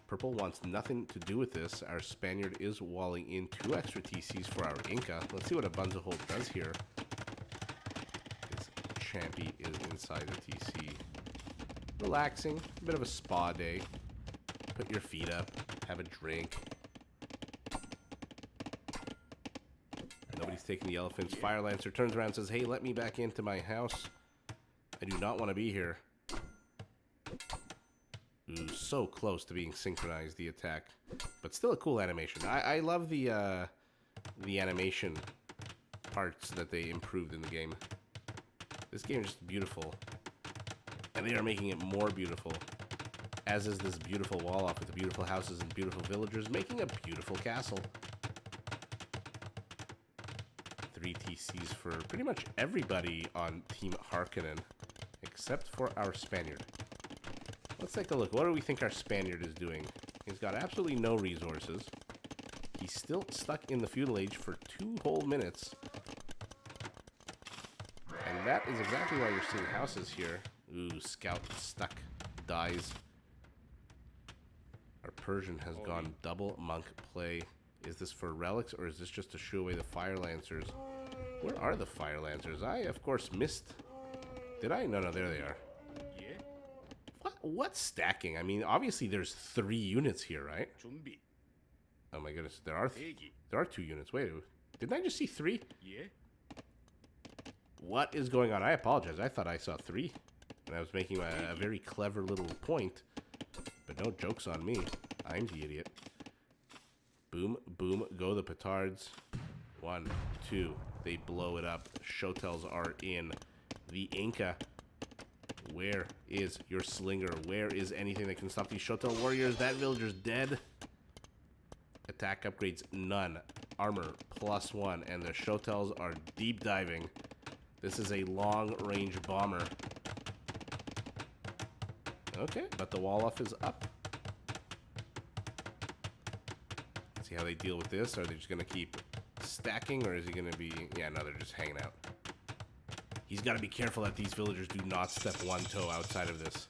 Purple wants nothing to do with this. Our Spaniard is walling in 2 extra TCs for our Inca. Let's see what a Bunzahold does here. This Champy is inside the TC. Relaxing. A bit of a spa day. Put your feet up. Have a drink. Nobody's taking the elephants. Fire Lancer turns around and says, hey, let me back into my house. I do not want to be here. Ooh, so close to being synchronized, the attack. But still a cool animation. I love the animation parts that they improved in the game. This game is just beautiful. And they are making it more beautiful. As is this beautiful wall off with the beautiful houses and beautiful villagers, making a beautiful castle. 3 TCs for pretty much everybody on Team Harkonnen, except for our Spaniard. Let's take a look. What do we think our Spaniard is doing? He's got absolutely no resources. He's still stuck in the feudal age for 2 whole minutes. And that is exactly why you're seeing houses here. Ooh, Scout stuck. Dies. Our Persian has gone double monk play. Is this for relics or is this just to shoo away the Fire Lancers? Where are the Fire Lancers? I, of course, missed. Did I? No, there they are. What's stacking? I mean, obviously there's 3 units here, right? Oh my goodness, there are 2 units. Wait, didn't I just see 3? Yeah. What is going on? I apologize. I thought I saw 3. And I was making a very clever little point. But no joke's on me. I'm the idiot. Boom, boom, go the petards. 1, 2. They blow it up. Shotels are in. The Inca. Where is your slinger? Where is anything that can stop these Shotel Warriors? That villager's dead. Attack upgrades, none. Armor, +1. And the Shotels are deep diving. This is a long-range bomber. Okay, but the wall-off is up. Let's see how they deal with this. Are they just going to keep stacking, or is he going to be... Yeah, no, they're just hanging out. He's got to be careful that these villagers do not step 1 toe outside of this.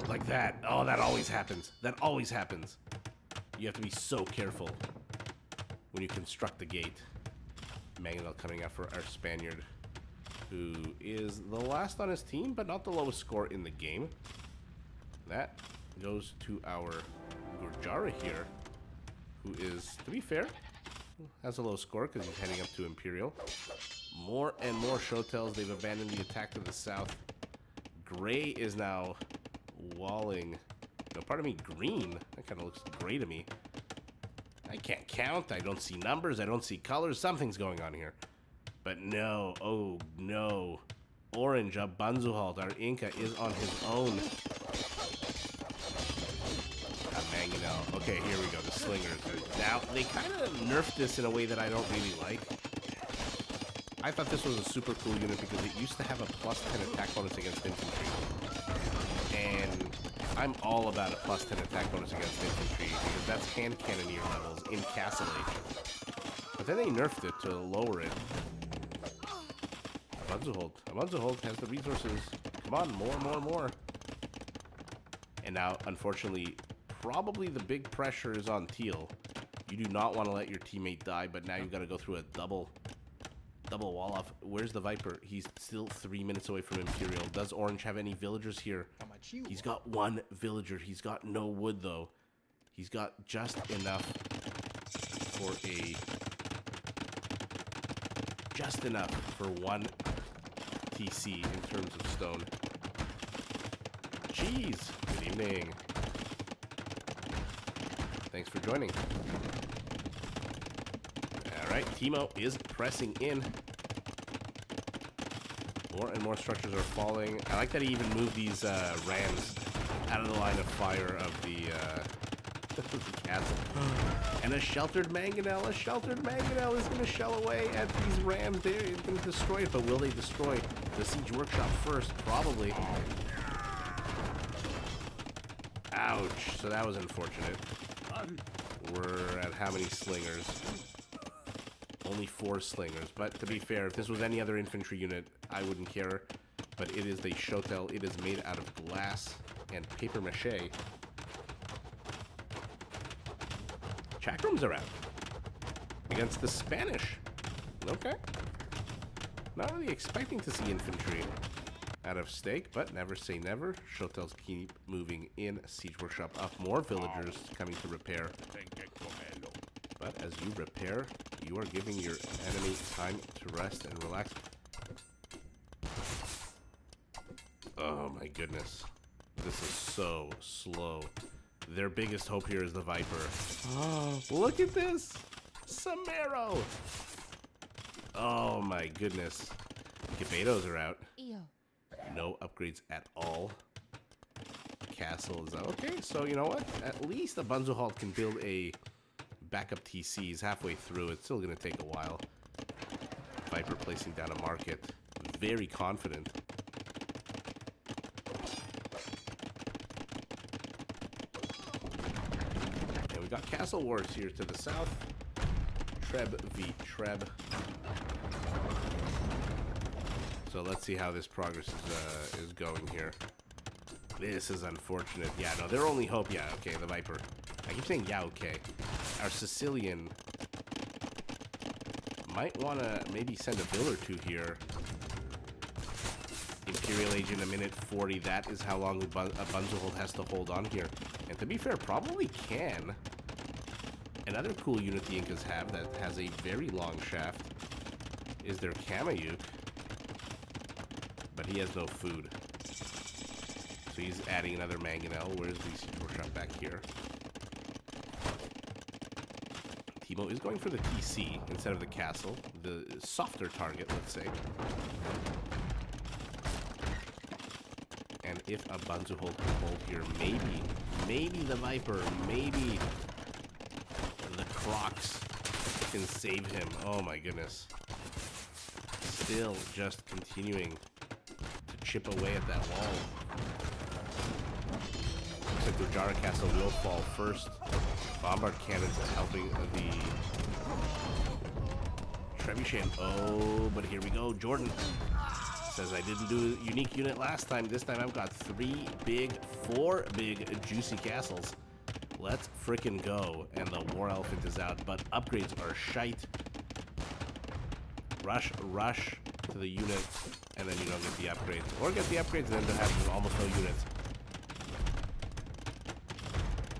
Like that. Oh, that always happens. That always happens. You have to be so careful when you construct the gate. Mangonel coming out for our Spaniard, who is the last on his team, but not the lowest score in the game. That goes to our Gurjara here, who is, to be fair, has a low score because he's heading up to Imperial. More and more Shotels. They've abandoned the attack to the south. Gray is now walling. No, pardon me, green. That kind of looks gray to me. I can't count. I don't see numbers. I don't see colors. Something's going on here. But no. Oh, no. Orange, a Bunzuhalt. Our Inca is on his own. Mangonel. Okay, here we go. The slingers. Now, they kind of nerfed this in a way that I don't really like. I thought this was a super cool unit because it used to have a +10 attack bonus against infantry. And I'm all about a +10 attack bonus against infantry because that's hand cannoneer levels in Castle Age. But then they nerfed it to lower it. Amanzuhold has the resources. Come on, more. And now, unfortunately, probably the big pressure is on Teal. You do not want to let your teammate die, but now you've got to go through a double wall off. Where's the Viper? He's still 3 minutes away from Imperial. Does Orange have any villagers here? He's got 1 villager. He's got no wood, though. He's got just enough for just enough for 1 TC in terms of stone. cheese. Good evening. Thanks for joining. All right, Teemo is pressing in. More and more structures are falling. I like that he even moved these rams out of the line of fire of the castle. And a sheltered mangonel. A sheltered mangonel is going to shell away at these rams. They're going to destroy it, but will they destroy the siege workshop first? Probably. Ouch. So that was unfortunate. We're at how many slingers? Only 4 slingers. But to be fair, if this was any other infantry unit, I wouldn't care. But it is the Shotel. It is made out of glass and paper mache. Chakrams are out against the Spanish. Okay. Not really expecting to see infantry out of stake, but never say never. Shotels keep moving in. Siege workshop up. More villagers coming to repair. But as you repair, you are giving your enemy time to rest and relax. Oh my goodness. This is so slow. Their biggest hope here is the Viper. Oh, look at this! Samaro! Oh my goodness. Gabetos are out. No upgrades at all. Castle is out. Okay, so you know what? At least the Bunzelhalt can build a backup TCs halfway through. It's still going to take a while. Viper placing down a market. Very confident. And we got Castle Wars here to the south. Treb v. Treb. So let's see how this progress is going here. This is unfortunate. Yeah, no, their only hope. Yeah, okay, the Viper. I keep saying, yeah, okay. Our Sicilian might want to maybe send a bill or two here. Imperial Age in a minute 40. That is how long a Bunzelhold has to hold on here. And to be fair, probably can. Another cool unit the Incas have that has a very long shaft is their Kamayuk. But he has no food. So he's adding another mangonel. Where's the siege workshop back here? Teemo is going for the TC instead of the castle. The softer target, let's say. And if a Bunzelhold can hold here, maybe the Viper, maybe the Crocs can save him. Oh my goodness. Still just continuing to chip away at that wall. Looks like the Jara Castle will fall first. Bombard cannons helping the Trebuchet. Oh, but here we go. Jordan says I didn't do a unique unit last time. This time I've got 4 big juicy castles. Let's frickin' go. And the War Elephant is out, but upgrades are shite. Rush to the unit, and then you don't get the upgrades. Or get the upgrades and then to have almost no units.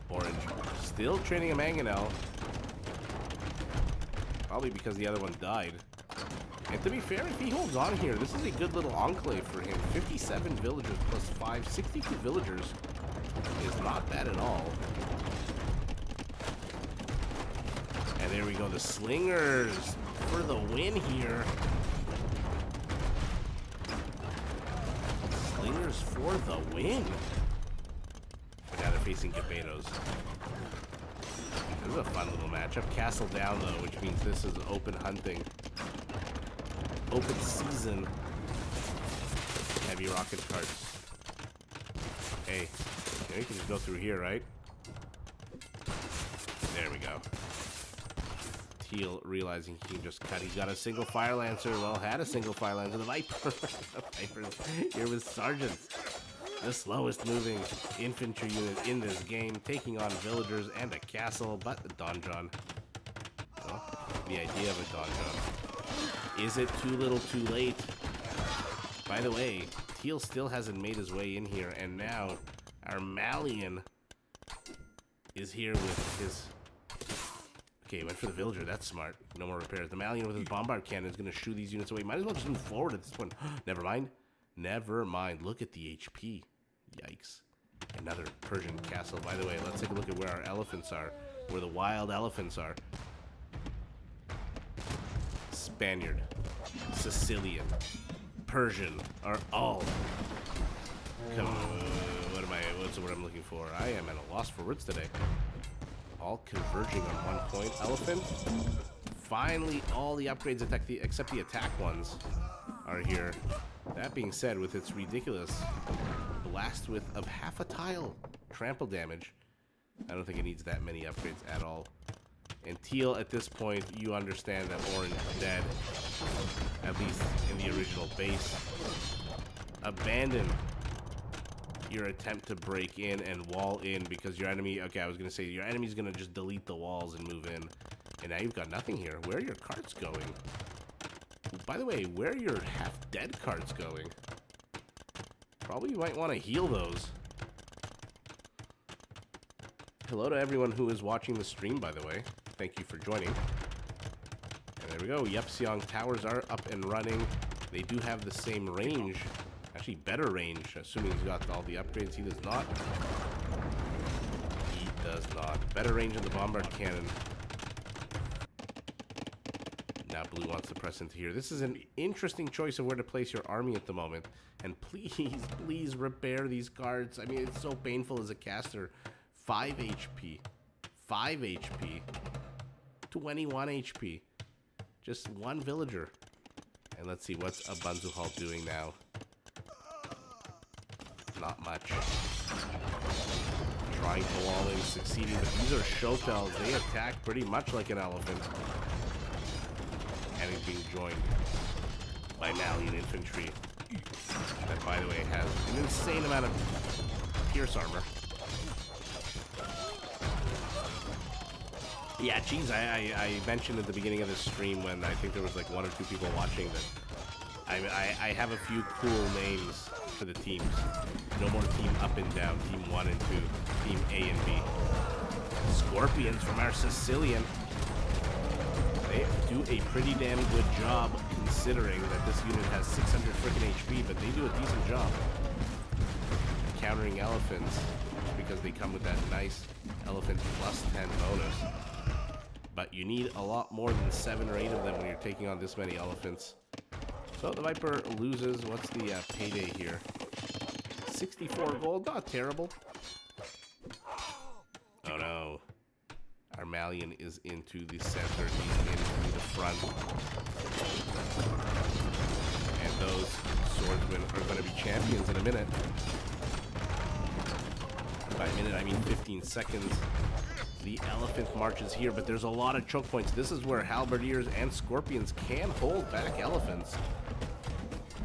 Orange still training a mangonel. Probably because the other one died. And to be fair, if he holds on here, this is a good little enclave for him. 57 villagers plus 5, 62 villagers is not bad at all. And there we go, the Slingers for the win here. Slingers for the win. But now they're facing Gabetos. This is a fun little matchup. Castle down though, which means this is open hunting. Open season. Heavy rocket carts. Hey, you can just go through here, right? There we go. Teal realizing he can just cut. He's got a single fire lancer. Well, had a single fire lancer. The Viper. The Viper's here with sergeants. The slowest moving infantry unit in this game, taking on villagers and a castle, but the donjon. Well, the idea of a donjon. Is it too little too late? By the way, Teal still hasn't made his way in here, and now our Malian is here with his... Okay, he went for the villager. That's smart. No more repairs. The Malian with his bombard cannon is going to shoo these units away. Might as well just move forward at this point. Never mind. Never mind. Look at the HP. Yikes. Another Persian castle. By the way, let's take a look at where our elephants are. Where the wild elephants are. Spaniard, Sicilian, Persian are all... Come on, what's the word I'm looking for? I am at a loss for words today. All converging on 1 point. Elephant. Finally, all the upgrades except the attack ones are here. That being said, with its ridiculous blast width of half a tile trample damage, I don't think it needs that many upgrades at all. And teal, at this point, you understand that orange is dead, at least in the original base. Abandon your attempt to break in and wall in because your enemy, okay, I was going to say, your enemy's going to just delete the walls and move in. And now you've got nothing here. Where are your cards going? By the way, where are your half-dead cards going? Probably you might want to heal those. Hello to everyone who is watching the stream, by the way. Thank you for joining. And there we go. Yepseong towers are up and running. They do have the same range. Actually, better range, assuming he's got all the upgrades. He does not. He does not. Better range in the bombard cannon. Now blue wants to press into here. This is an interesting choice of where to place your army at the moment. And please, please repair these cards. I mean, it's so painful as a caster. 5 HP. 5 HP. 21 HP. Just one villager. And let's see, what's a Banzuhal doing now? Not much. Trying to wall in, succeeding, but these are Shotels. They attack pretty much like an elephant. And he's being joined by Malian infantry. That, by the way, has an insane amount of pierce armor. Yeah, geez, I mentioned at the beginning of this stream when I think there was like 1 or 2 people watching that I have a few cool names for the teams. No more team up and down, team 1 and 2, team A and B. Scorpions from our Sicilian. They do a pretty damn good job considering that this unit has 600 freaking HP, but they do a decent job countering elephants because they come with that nice elephant plus 10 bonus. But you need a lot more than 7 or 8 of them when you're taking on this many elephants. So the Viper loses. What's the payday here? 64 gold, not terrible. Oh no. Our Malian is into the center, he's into the front. And those swordsmen are going to be champions in a minute. By a minute, I mean 15 seconds. The elephant marches here, but there's a lot of choke points. This is where halberdiers and scorpions can hold back elephants.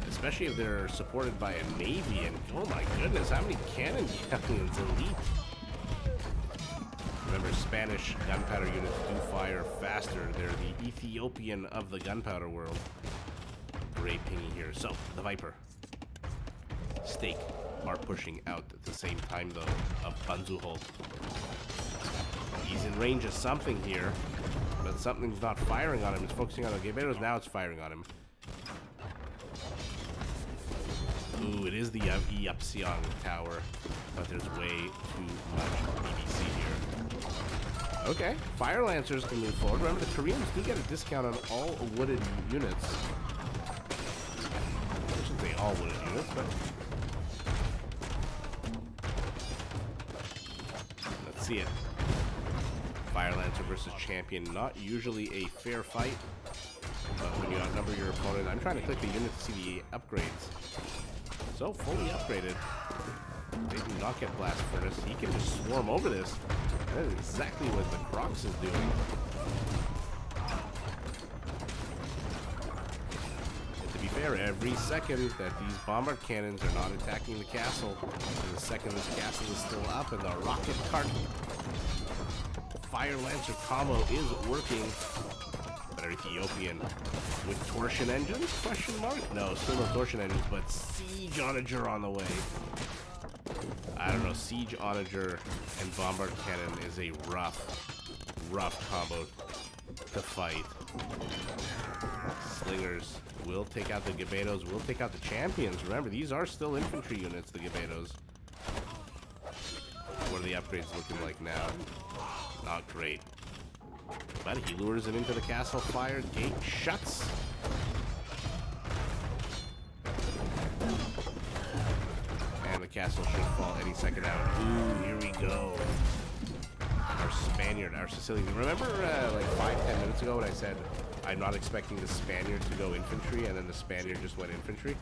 Especially if they're supported by a navy, and oh my goodness, how many cannon galleons elite? Remember, Spanish gunpowder units do fire faster. They're the Ethiopian of the gunpowder world. Great pinging here. So, the Viper. Stake are pushing out at the same time, though, of Banzuhol. He's in range of something here, but something's not firing on him. It's focusing on the Geberos. Now it's firing on him. Ooh, it is the Yepseong tower, but there's way too much BBC here. Okay, Fire Lancers can move forward. Remember, the Koreans do get a discount on all wooded units. I shouldn't say all wooded units, but... let's see it. Fire Lancer versus Champion, not usually a fair fight, but when you outnumber your opponent, I'm trying to click the unit to see the upgrades. So, fully upgraded. They do not get Blast Furnace. He can just swarm over this. That is exactly what the Crocs is doing. And to be fair, every second that these bombard cannons are not attacking the castle, and the second this castle is still up and the rocket cart Fire Lancer combo is working. Better Ethiopian with torsion engines? Question mark? No, still no torsion engines, but siege onager on the way. I don't know, siege onager and bombard cannon is a rough combo to fight. Slingers will take out the Gebetos, will take out the champions. Remember, these are still infantry units, the Gebetos. What are the upgrades looking like now? Not great. But he lures him into the castle. Fire gate shuts. And the castle should fall any second now. Ooh, here we go. Our Spaniard, our Sicilian. Remember like 5-10 minutes ago when I said I'm not expecting the Spaniard to go infantry, and then the Spaniard just went infantry?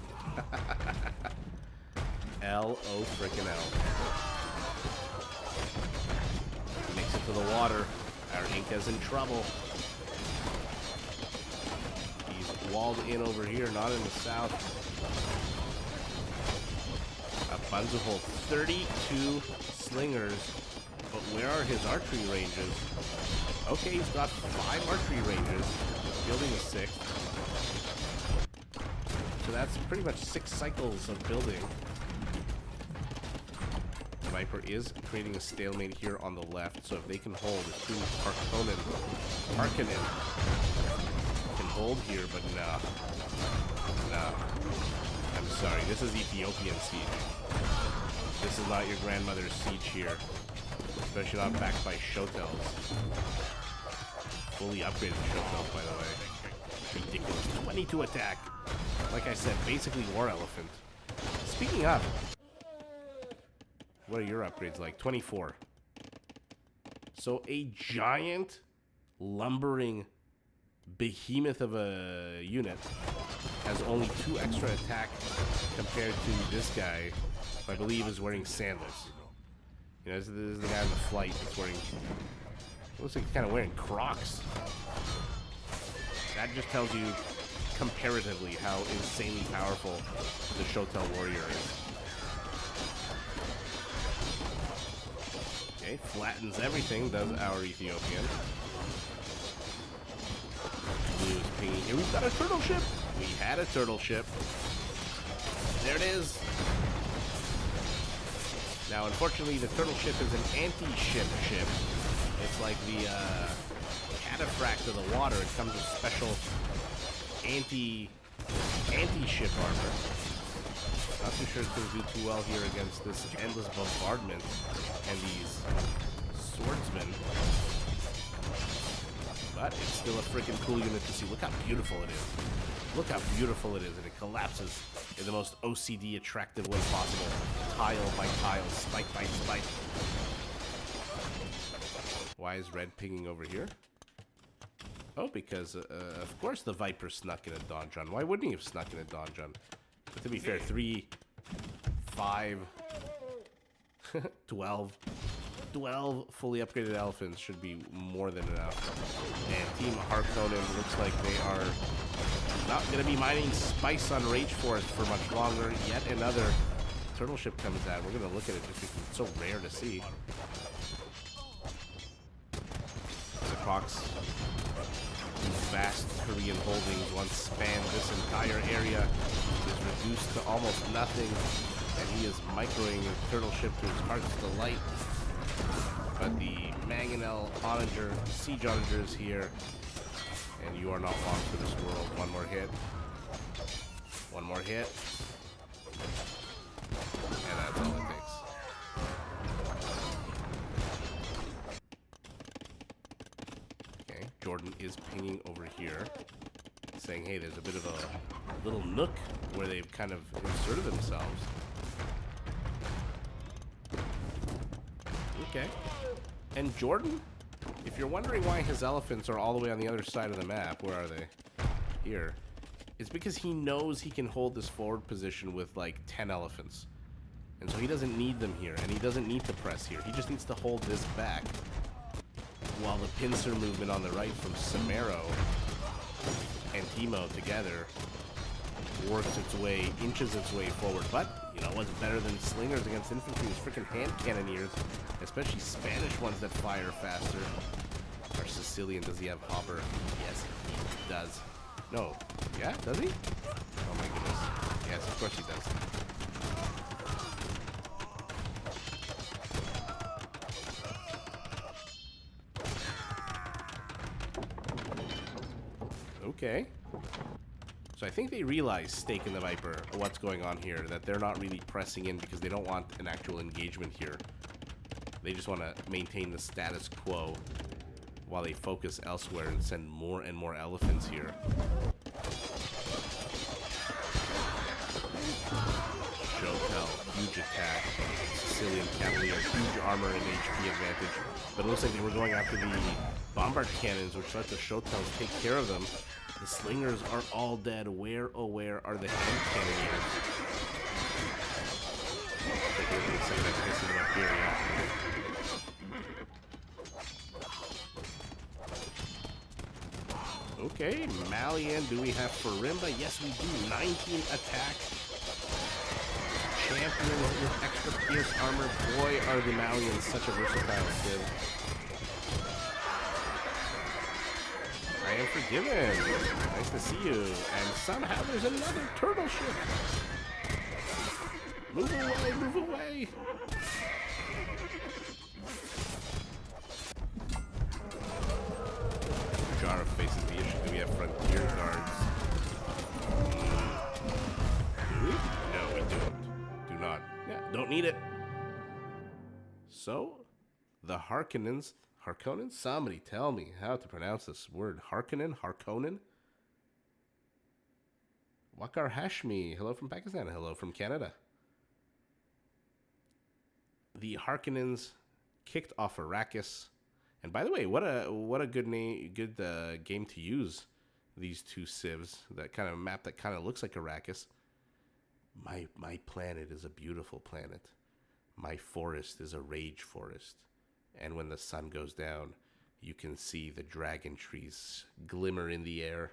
L-O frickin' L. Makes it to the water. Our Inca's in trouble. He's walled in over here, not in the south. Bunzuhold, 32 slingers. But where are his archery ranges? Okay, he's got 5 archery ranges. Building a 6th. So that's pretty much 6 cycles of building. The Viper is creating a stalemate here on the left, so if they can hold, if Team Harkonnen can hold here, but no. No. I'm sorry, this is Ethiopian siege. This is not your grandmother's siege here. Especially not backed by Shotels. Fully upgraded Shotels, by the way. Ridiculous. 22 attack. Like I said, basically War Elephant. Speaking of, what are your upgrades like? 24. So a giant, lumbering behemoth of a unit has only 2 extra attack compared to this guy, who I believe is wearing sandals. You know, this is the guy on the flight that's wearing, looks like he's kind of wearing Crocs. That just tells you comparatively how insanely powerful the Shotel warrior is. Okay, flattens everything, does our Ethiopian. Blue is pinging. Here we've got a turtle ship. We had a turtle ship. There it is. Now, unfortunately, the turtle ship is an anti-ship ship. It's like the cataphract of the water. It comes with special anti-ship armor. Not too sure it's going to do too well here against this endless bombardment and these swordsmen. But it's still a freaking cool unit to see. Look how beautiful it is. Look how beautiful it is, and it collapses in the most OCD attractive way possible. Tile by tile, spike by spike. Why is red pinging over here? Oh, because, of course the Viper snuck in a donjon. Why wouldn't he have snuck in a donjon? But to be fair, 3, 5, 12 fully upgraded elephants should be more than enough. And Team Harkonnen looks like they are not going to be mining spice on Rage Forest for much longer. Yet another turtle ship comes out. We're going to look at it just because it's so rare to see. The Crocs, whose vast Korean holdings once spanned this entire area, is reduced to almost nothing, and he is microing the turtle ship to his heart's delight. But the Mangonel Onager, Siege Onager is here, and you are not long for this world. One more hit. One more hit. And that's all it takes. Okay, Jordan is pinging over here, saying, hey, there's a bit of a little nook where they've kind of inserted themselves. Okay. And Jordan, if you're wondering why his elephants are all the way on the other side of the map, where are they? Here. It's because he knows he can hold this forward position with like 10 elephants. And so he doesn't need them here, and he doesn't need to press here. He just needs to hold this back while the pincer movement on the right from Samaro and Timo together works its way, inches its way forward. But, you know what's better than slingers against infantry is freaking hand cannoneers, especially Spanish ones that fire faster. Our Sicilian, does he have hopper? Yes, he does. No. Yeah? Does he? Oh my goodness. Yes, of course he does. Okay. So I think they realize, Stake and the Viper, what's going on here, that they're not really pressing in because they don't want an actual engagement here. They just want to maintain the status quo while they focus elsewhere and send more and more elephants here. Shotel, huge attack. Sicilian Cavalier, huge armor and HP advantage. But it looks like they were going after the bombard cannons, which let the Shotels take care of them. The slingers are all dead. Where, oh where are the hand cannoneers? Take a look at the second I up here, yeah. Okay, Malian, do we have Farimba? Yes, we do. 19 attack. Champion with extra pierce armor. Boy, are the Malians such a versatile civ. I am forgiven. Nice to see you. And somehow there's another turtle ship. Move away, move away. Jara faces the issue. Do we have frontier guards? Do we? No, we don't. Do not. Yeah, don't need it. So, the Harkonnens. Harkonnen? Somebody tell me how to pronounce this word. Harkonnen? Harkonnen? Wakar Hashmi. Hello from Pakistan. Hello from Canada. The Harkonnens kicked off Arrakis. And by the way, what a good game to use these two civs. That kind of map that kind of looks like Arrakis. My planet is a beautiful planet. My forest is a rage forest. And when the sun goes down, you can see the dragon trees glimmer in the air.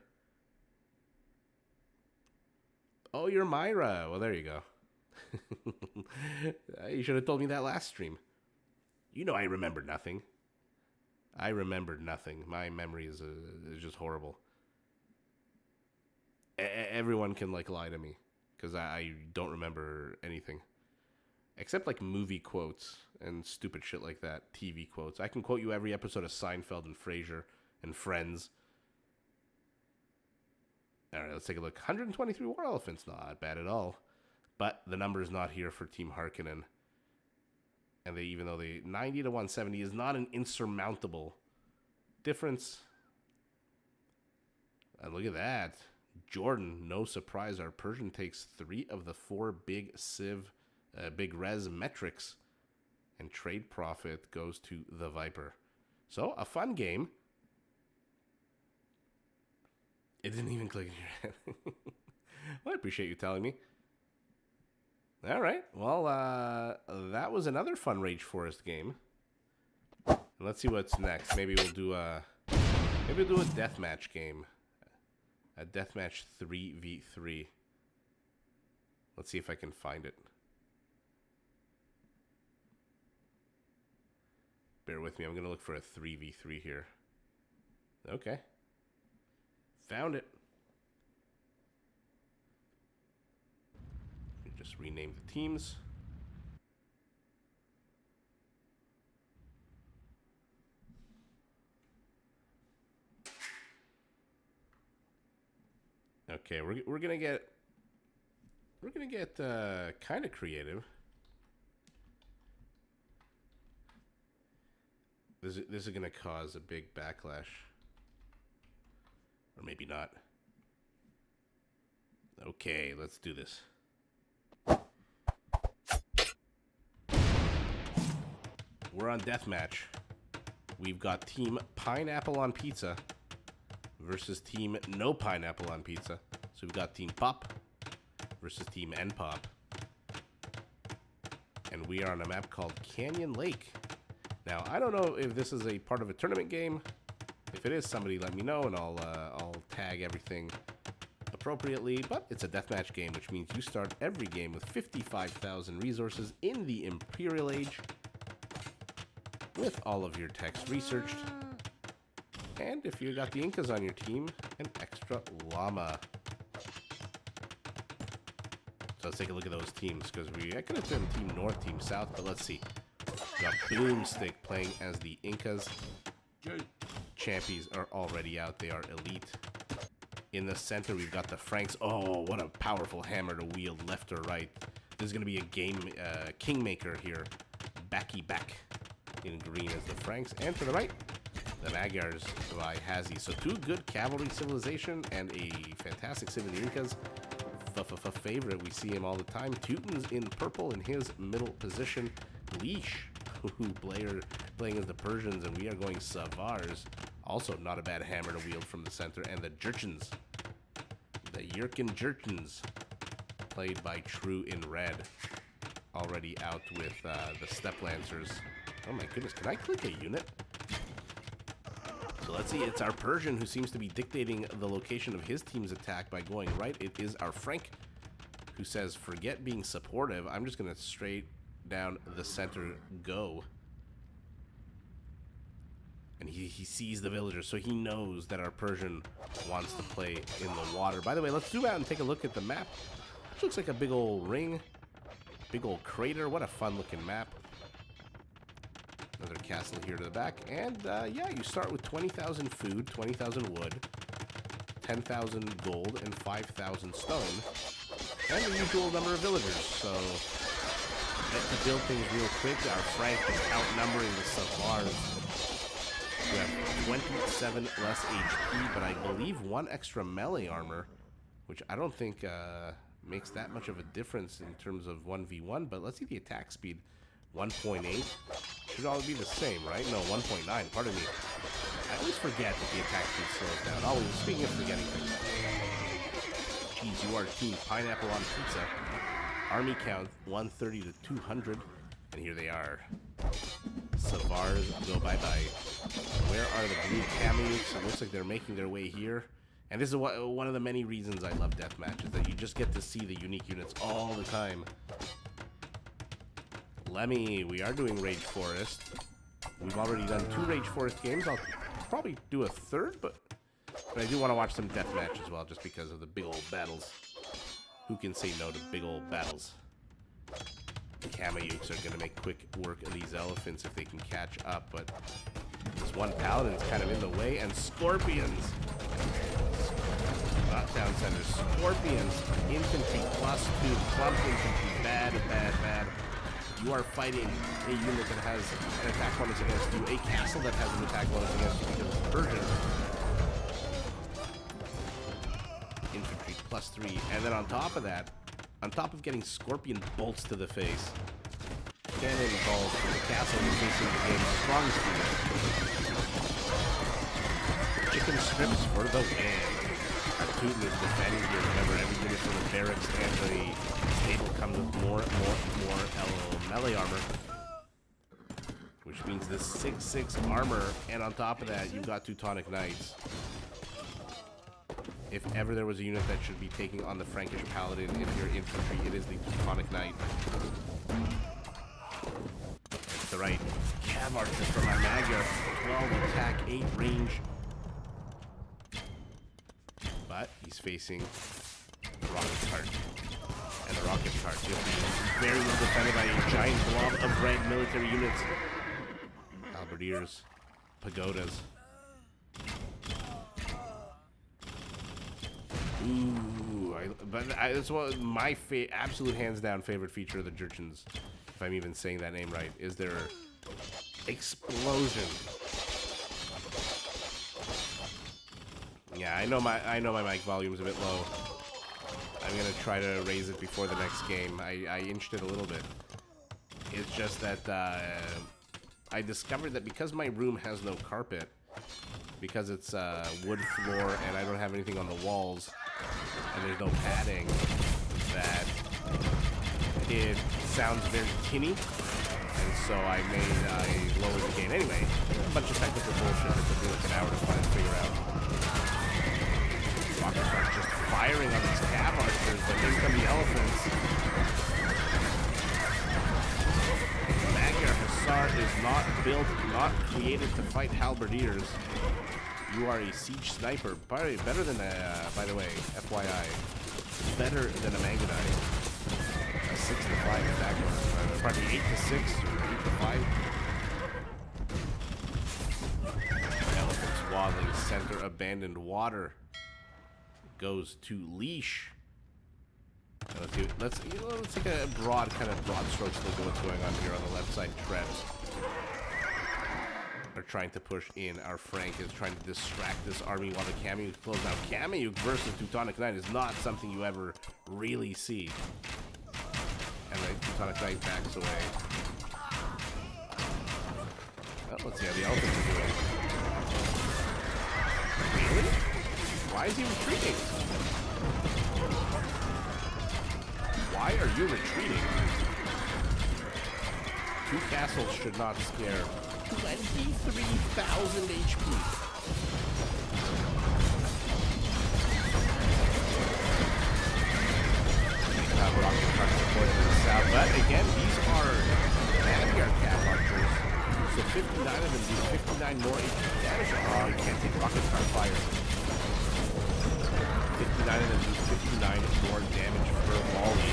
Oh, you're Myra. Well, there you go. You should have told me that last stream. You know I remember nothing. I remembered nothing. My memory is just horrible. Everyone can like lie to me because I don't remember anything. Except like movie quotes and stupid shit like that. TV quotes. I can quote you every episode of Seinfeld and Frasier and Friends. Alright, let's take a look. 123 war elephants. Not bad at all. But the number is not here for Team Harkonnen. And even though the 90 to 170 is not an insurmountable difference. And look at that. Jordan, no surprise. Our Persian takes 3 of the 4 big civ. Big res metrics, and trade profit goes to the Viper. So, a fun game. It didn't even click in your head. Well, I appreciate you telling me. All right. Well, that was another fun Rage Forest game. And let's see what's next. Maybe we'll do a deathmatch game. A deathmatch 3v3. Let's see if I can find it. Bear with me. I'm going to look for a 3v3 here. Okay. Found it. Let me just rename the teams. Okay, we're going to get kind of creative. This is going to cause a big backlash. Or maybe not. Okay, let's do this. We're on deathmatch. We've got Team Pineapple on Pizza versus Team No Pineapple on Pizza. So we've got Team Pop versus Team N-Pop. And we are on a map called Canyon Lake. Now, I don't know if this is a part of a tournament game. If it is, somebody let me know, and I'll tag everything appropriately. But it's a deathmatch game, which means you start every game with 55,000 resources in the Imperial Age, with all of your text researched. And if you got the Incas on your team, an extra llama. So let's take a look at those teams, because I could have done Team North, Team South, but let's see. We got Boomstick playing as the Incas. Champions are already out. They are elite. In the center, we've got the Franks. Oh, what a powerful hammer to wield left or right. This is going to be a game kingmaker here. Backy back. In green is the Franks. And to the right, the Magyars by Hazy. So two good cavalry civilization and a fantastic Civilinka's favorite. We see him all the time. Teuton's in purple in his middle position. Leash, playing as the Persians, and we are going Savars. Also not a bad hammer to wield from the center. And the Jurchens, the Yurkin Jurchens, played by True in red. Already out with the Steppe Lancers. Oh my goodness, can I click a unit? So let's see, it's our Persian who seems to be dictating the location of his team's attack by going right. It is our Frank who says, forget being supportive. I'm just going to straight down the center go. And he sees the villagers, so he knows that our Persian wants to play in the water. By the way, let's zoom out and take a look at the map. Which looks like a big old ring. Big old crater. What a fun looking map. Another castle here to the back. And yeah, you start with 20,000 food, 20,000 wood, 10,000 gold, and 5,000 stone. And the usual number of villagers. So, to build things real quick, our Frank is outnumbering the Savars. We have 27 less HP, but I believe 1 extra melee armor, which I don't think makes that much of a difference in terms of 1v1. But let's see the attack speed. 1.8 should all be the same, right? No, 1.9. Pardon me. I always forget that the attack speed slows down. Always, speaking of forgetting things. Geez, you are Team Pineapple on Pizza. Army count 130 to 200, and here they are. Savars go bye-bye. Where are the blue cameos? It looks like they're making their way here. And this is one of the many reasons I love deathmatches, that you just get to see the unique units all the time. Lemmy, we are doing Rage Forest. We've already done 2 Rage Forest games. I'll probably do a third, but I do want to watch some deathmatch as well, just because of the big old battles. Who can say no to big old battles? The Kamayuks are going to make quick work of these elephants if they can catch up, but this one paladin's kind of in the way, and Scorpions. Knockdown centers. Scorpions. Infantry +2. Clump infantry. Bad, bad, bad. You are fighting a unit that has an attack bonus against you, a castle that has an attack bonus against you because it's Persian. Infantry +3, and then on top of that, on top of getting Scorpion bolts to the face, cannonballs to the castle is facing the game's strongest unit. Chicken strips for the win. Our Teuton is defending here. Remember, every unit from the barracks and the stable comes with more melee armor, which means this 6/6 armor, and on top of that, you've got Teutonic Knights. If ever there was a unit that should be taking on the Frankish Paladin in your infantry, it is the Teutonic Knight. It's the right Cav Archer from our Magyar. 12 attack, 8 range. But he's facing the Rocket Cart. And the Rocket Cart will be very well defended by a giant blob of red military units. Halberdiers, pagodas. Ooh, that's what my absolute hands down favorite feature of the Jurchens, if I'm even saying that name right, is their explosion. Yeah, I know my mic volume's a bit low. I'm gonna try to raise it before the next game. I inched it a little bit. It's just that I discovered that because my room has no carpet, because it's wood floor and I don't have anything on the walls, and there's no padding, that it sounds very tinny, and so I lowered the gain. Anyway, a bunch of technical bullshit that took me like an hour to figure out. Rockets are just firing on these Cav Archers, but here come the elephants. Magyar Hussar is not built, not created to fight Halberdiers. You are a siege sniper, probably better than a, by the way, FYI, better than a Mangonite. A 6-5 attack bonus, probably 8-6 or 8-5. Elephants waddling center, abandoned water. Goes to Leash. Let's take a broad strokes look at what's going on here on the left side. Trebs. are trying to push in. Our Frank is trying to distract this army while the Kamiyuk close out. Kamiyuk versus Teutonic Knight is not something you ever really see. And the Teutonic Knight backs away. Well, let's see how the elephants are doing. Really? Why is he retreating? Why are you retreating? 2 castles should not scare 23,000 HP. Rocket card support in the south, but again, these are Vanguard Cav archers, so 59 of them do 59 more HP damage. Oh, you can't take rocket card fire. 59 of them do 59 more damage per volley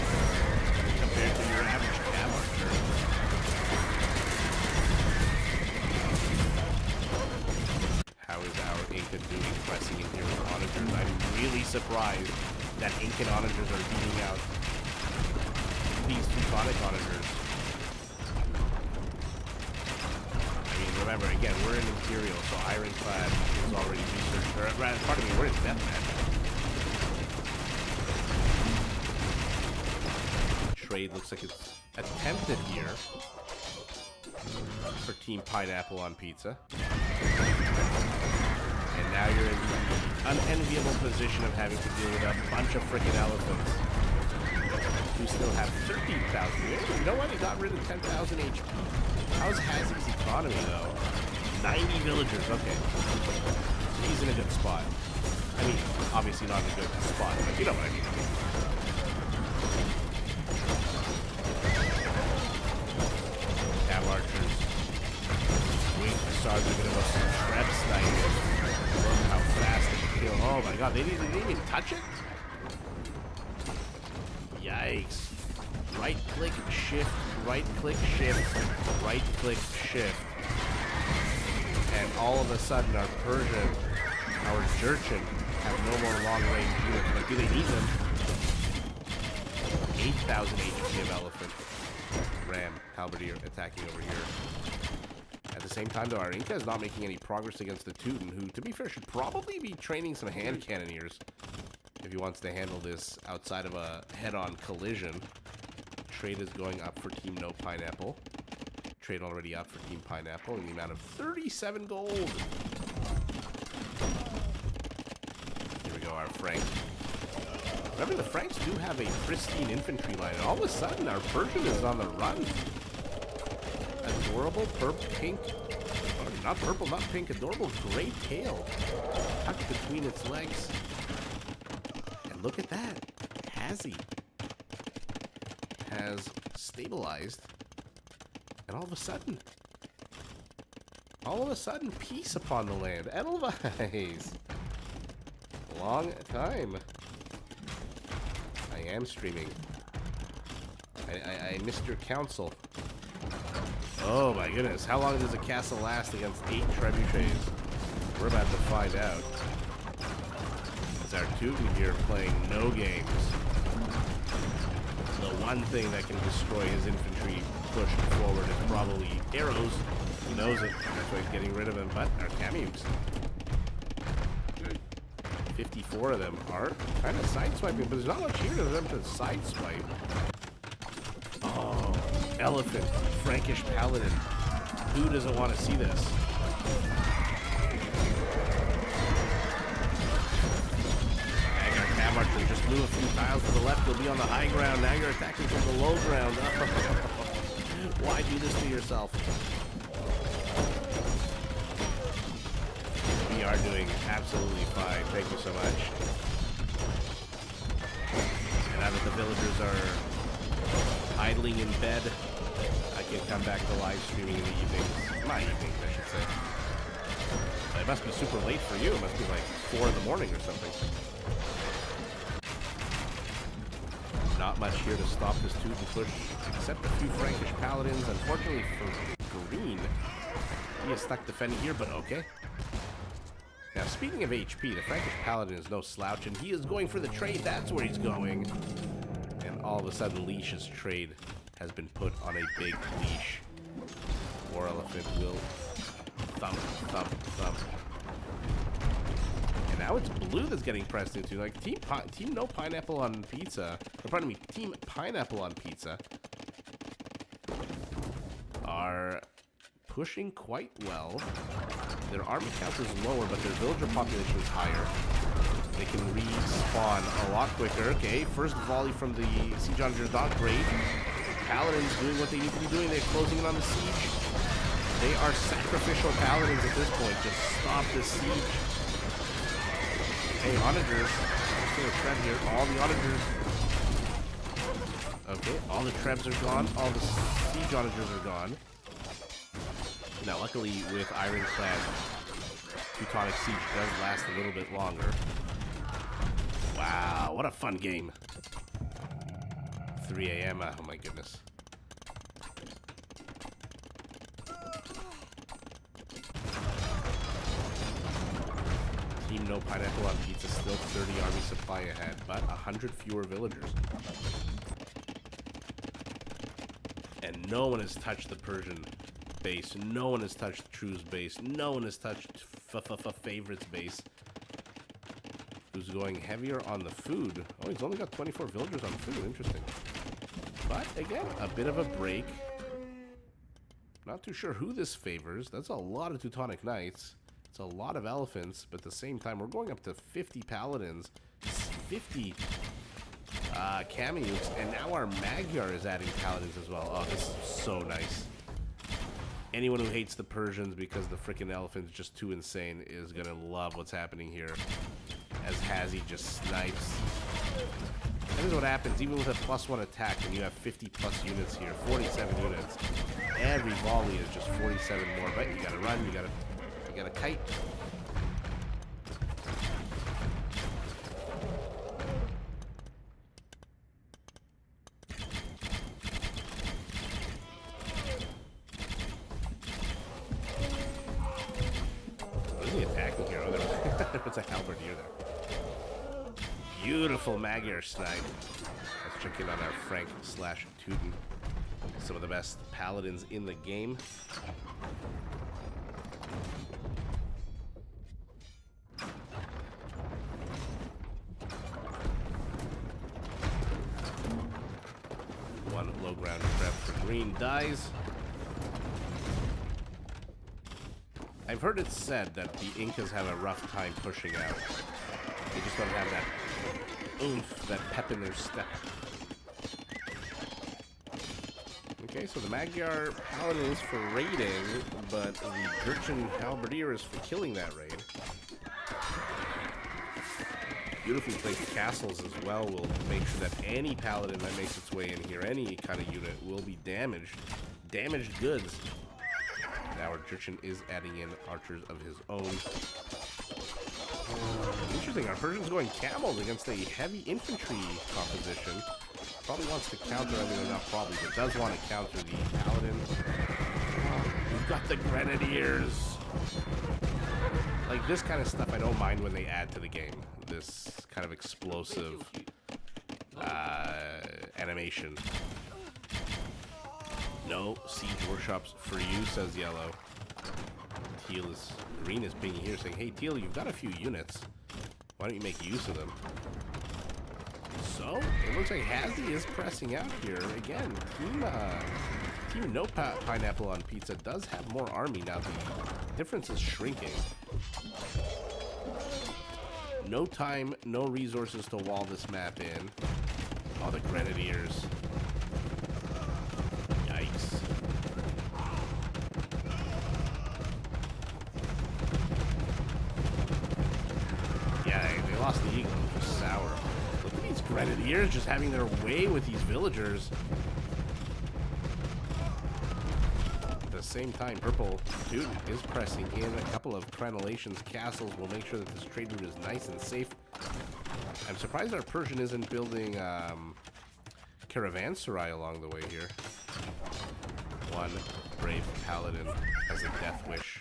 compared to your average Cav archer. How is our Inca doing pressing in here with Onagers? I'm really surprised that Incan Onagers are beating out these Teutonic Onagers. I mean, remember, again, we're in Imperial, so Ironclad is already researched. Or, pardon me, we're in Deathmatch. Trade looks like it's attempted here for Team Pineapple on Pizza. And now you're in the unenviable position of having to deal with a bunch of freaking elephants who still have 13,000. You know what? He got rid of 10,000 HP. How's Hazi's economy, though? 90 villagers. Okay. So he's in a good spot. I mean, obviously not in a good spot, but you know what I mean. Cav archers. Wait for Sergeant to go some shred snipe. Look how fast they kill. Oh my god, they didn't even touch it? Yikes. Right click, shift, right click, shift, right click, shift. And all of a sudden our Persian, our Jurchen, have no more long range units. But do they need them? 8,000 HP of elephant. Ram, Halberdier attacking over here. At the same time, though, our Inca is not making any progress against the Teuton, who, to be fair, should probably be training some hand cannoneers if he wants to handle this outside of a head-on collision. Trade is going up for Team No Pineapple. Trade already up for Team Pineapple in the amount of 37 gold. Here we go, our Frank. Remember, the Franks do have a pristine infantry line, and all of a sudden, our Persian is on the run. Adorable pink, not purple, not pink, adorable gray tail tucked between its legs. And look at that. Hazi has stabilized. And all of a sudden, peace upon the land. Edelweiss. Long time. I am streaming. I missed your counsel. Oh my goodness, how long does a castle last against 8 trebuchets? We're about to find out. It's our Teuton here playing no games. The one thing that can destroy his infantry pushing forward is probably arrows. He knows it, that's why he's getting rid of them, but our Kamiyuks. 54 of them are kind of sideswiping, but there's not much here for them to sideswipe. Oh, elephant, Frankish paladin. Who doesn't want to see this? Agar Cav archer just blew a few tiles to the left. You'll be on the high ground. Now you're attacking from the low ground. Why do this to yourself? We are doing absolutely fine. Thank you so much. And now that the villagers are idling in bed, I can come back to live streaming in the evenings. My evenings, I should say. It must be super late for you. It must be like 4 in the morning or something. Not much here to stop this Teuton push, except a few Frankish paladins. Unfortunately for Green, he is stuck defending here, but okay. Now, speaking of HP, the Frankish paladin is no slouch, and he is going for the trade. That's where he's going. And all of a sudden, Leash's trade has been put on a big leash. War Elephant will thump, thump, thump. And now it's blue that's getting pressed into. Like, Team No Pineapple on Pizza, or pardon me, Team Pineapple on Pizza are pushing quite well. Their army count is lower, but their villager population is higher. They can respawn a lot quicker. Okay, first volley from the siege onagers, not great. Paladins doing what they need to be doing. They're closing in on the siege. They are sacrificial paladins at this point. Just stop the siege. Hey, onagers. I'm seeing a treb here. All the onagers. Okay, all the trebs are gone. All the siege onagers are gone. Now, luckily, with Ironclad, Teutonic Siege does last a little bit longer. Wow, what a fun game. 3 a.m. Oh my goodness. Team No Pineapple on Pizza still 30 army supply ahead, but 100 fewer villagers. And no one has touched the Persian base. No one has touched True's base. No one has touched Favorite's base. Who's going heavier on the food. Oh, he's only got 24 villagers on food. Interesting. But, again, a bit of a break. Not too sure who this favors. That's a lot of Teutonic Knights. It's a lot of elephants. But at the same time, we're going up to 50 paladins. 50 cameos. And now our Magyar is adding paladins as well. Oh, this is so nice. Anyone who hates the Persians because the freaking elephant's just too insane is going to love what's happening here. As Hazi just snipes. That is what happens, even with a +1 attack, when you have 50 plus units here, 47 units. Every volley is just 47 more, but you gotta run, you gotta kite. What is he attacking here? Oh, there's a halberdier there. Beautiful Magyar snipe. Let's check in on our Frank/Teuton. Some of the best paladins in the game. One low ground prep for green dies. I've heard it said that the Incas have a rough time pushing out. They just don't have that oomph, that pep in their step. Okay, so the Magyar Paladin is for raiding, but the Gurchin Halberdier is for killing that raid. Beautifully placed castles as well will make sure that any Paladin that makes its way in here, any kind of unit, will be damaged. Damaged goods. Now our Gurchin is adding in archers of his own. Interesting, our Persian's going camels against a heavy infantry composition. Probably wants to counter, I mean, not probably, but does want to counter the Paladin. We've got the Grenadiers. Like, this kind of stuff I don't mind when they add to the game. This kind of explosive animation. No siege workshops for you, says Yellow. Teal is... Green is pinging here saying, hey, Teal, you've got a few units. Why don't you make use of them? So, it looks like Hazi is pressing out here. Again, Team No Pineapple on Pizza does have more army now. The difference is shrinking. No time, no resources to wall this map in. All the Grenadiers. Yikes. They lost the Eagle, which was sour. Look at these Grenadiers just having their way with these villagers. At the same time, Purple Teuton is pressing in. A couple of Crenellation's castles will make sure that this trade route is nice and safe. I'm surprised our Persian isn't building Caravanserai along the way here. One brave paladin has a death wish.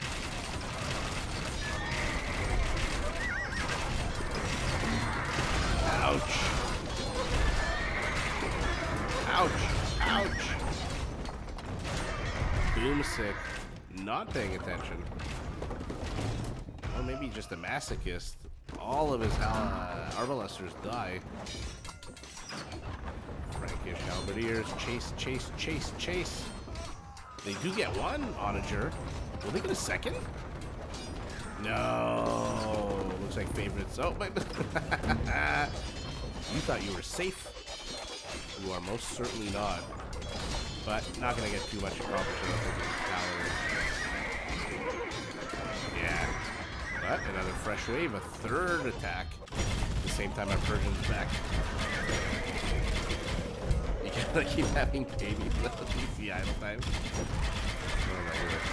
Ouch. Ouch. Ouch. Boomsick not paying attention. Or maybe just a masochist. All of his arbalesters die. Frankish halberdiers. Chase, chase, chase, chase. They do get one onager. Will they get a second? No. Looks like favorites. Oh, but you thought you were safe. You are most certainly not. But not going to get too much accomplished with these towers. Yeah. But another fresh wave. A third attack. At the same time our Persian's back. You gotta keep having babies with the idle time. Oh my goodness.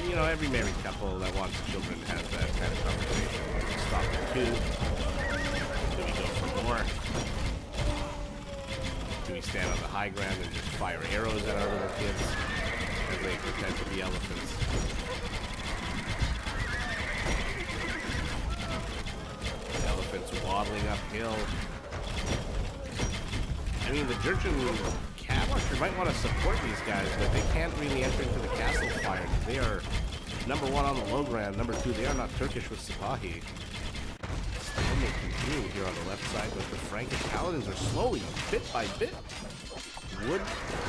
You know, every married couple that wants children has that kind of conversation. Stop at 2. Do we go for more? Do we stand on the high ground and just fire arrows at our little kids as they pretend to be elephants? The elephants waddling uphill. I mean, the Jurchen Cavalry might want to support these guys, but they can't really enter into the castle fire. They are number 1 on the low ground. Number 2, they are not Turkish with Sipahi. Stalemate continuing here on the left side, but the Frankish Paladins are slowly, bit by bit, wood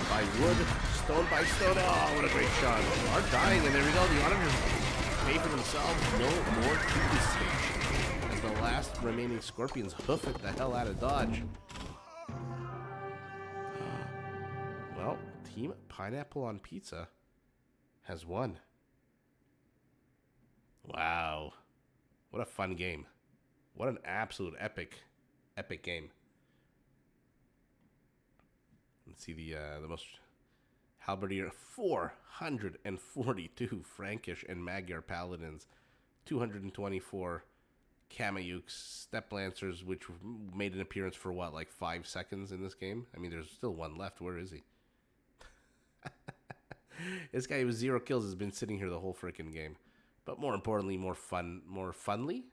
by wood, stone by stone. Oh, what a great shot. Are dying, and there we go. The auditors pay for themselves. No more to stage as the last remaining Scorpions hoof it the hell out of dodge. Well, Team Pineapple on Pizza has won. Wow. What a fun game. What an absolute epic game. Let's see the most halberdier 442 Frankish and Magyar Paladins, 224 Kamayuks, Step Lancers, which made an appearance for what, like 5 seconds in this game? I mean, there's still one left. Where is he? This guy with 0 kills has been sitting here the whole freaking game. But more importantly, more funly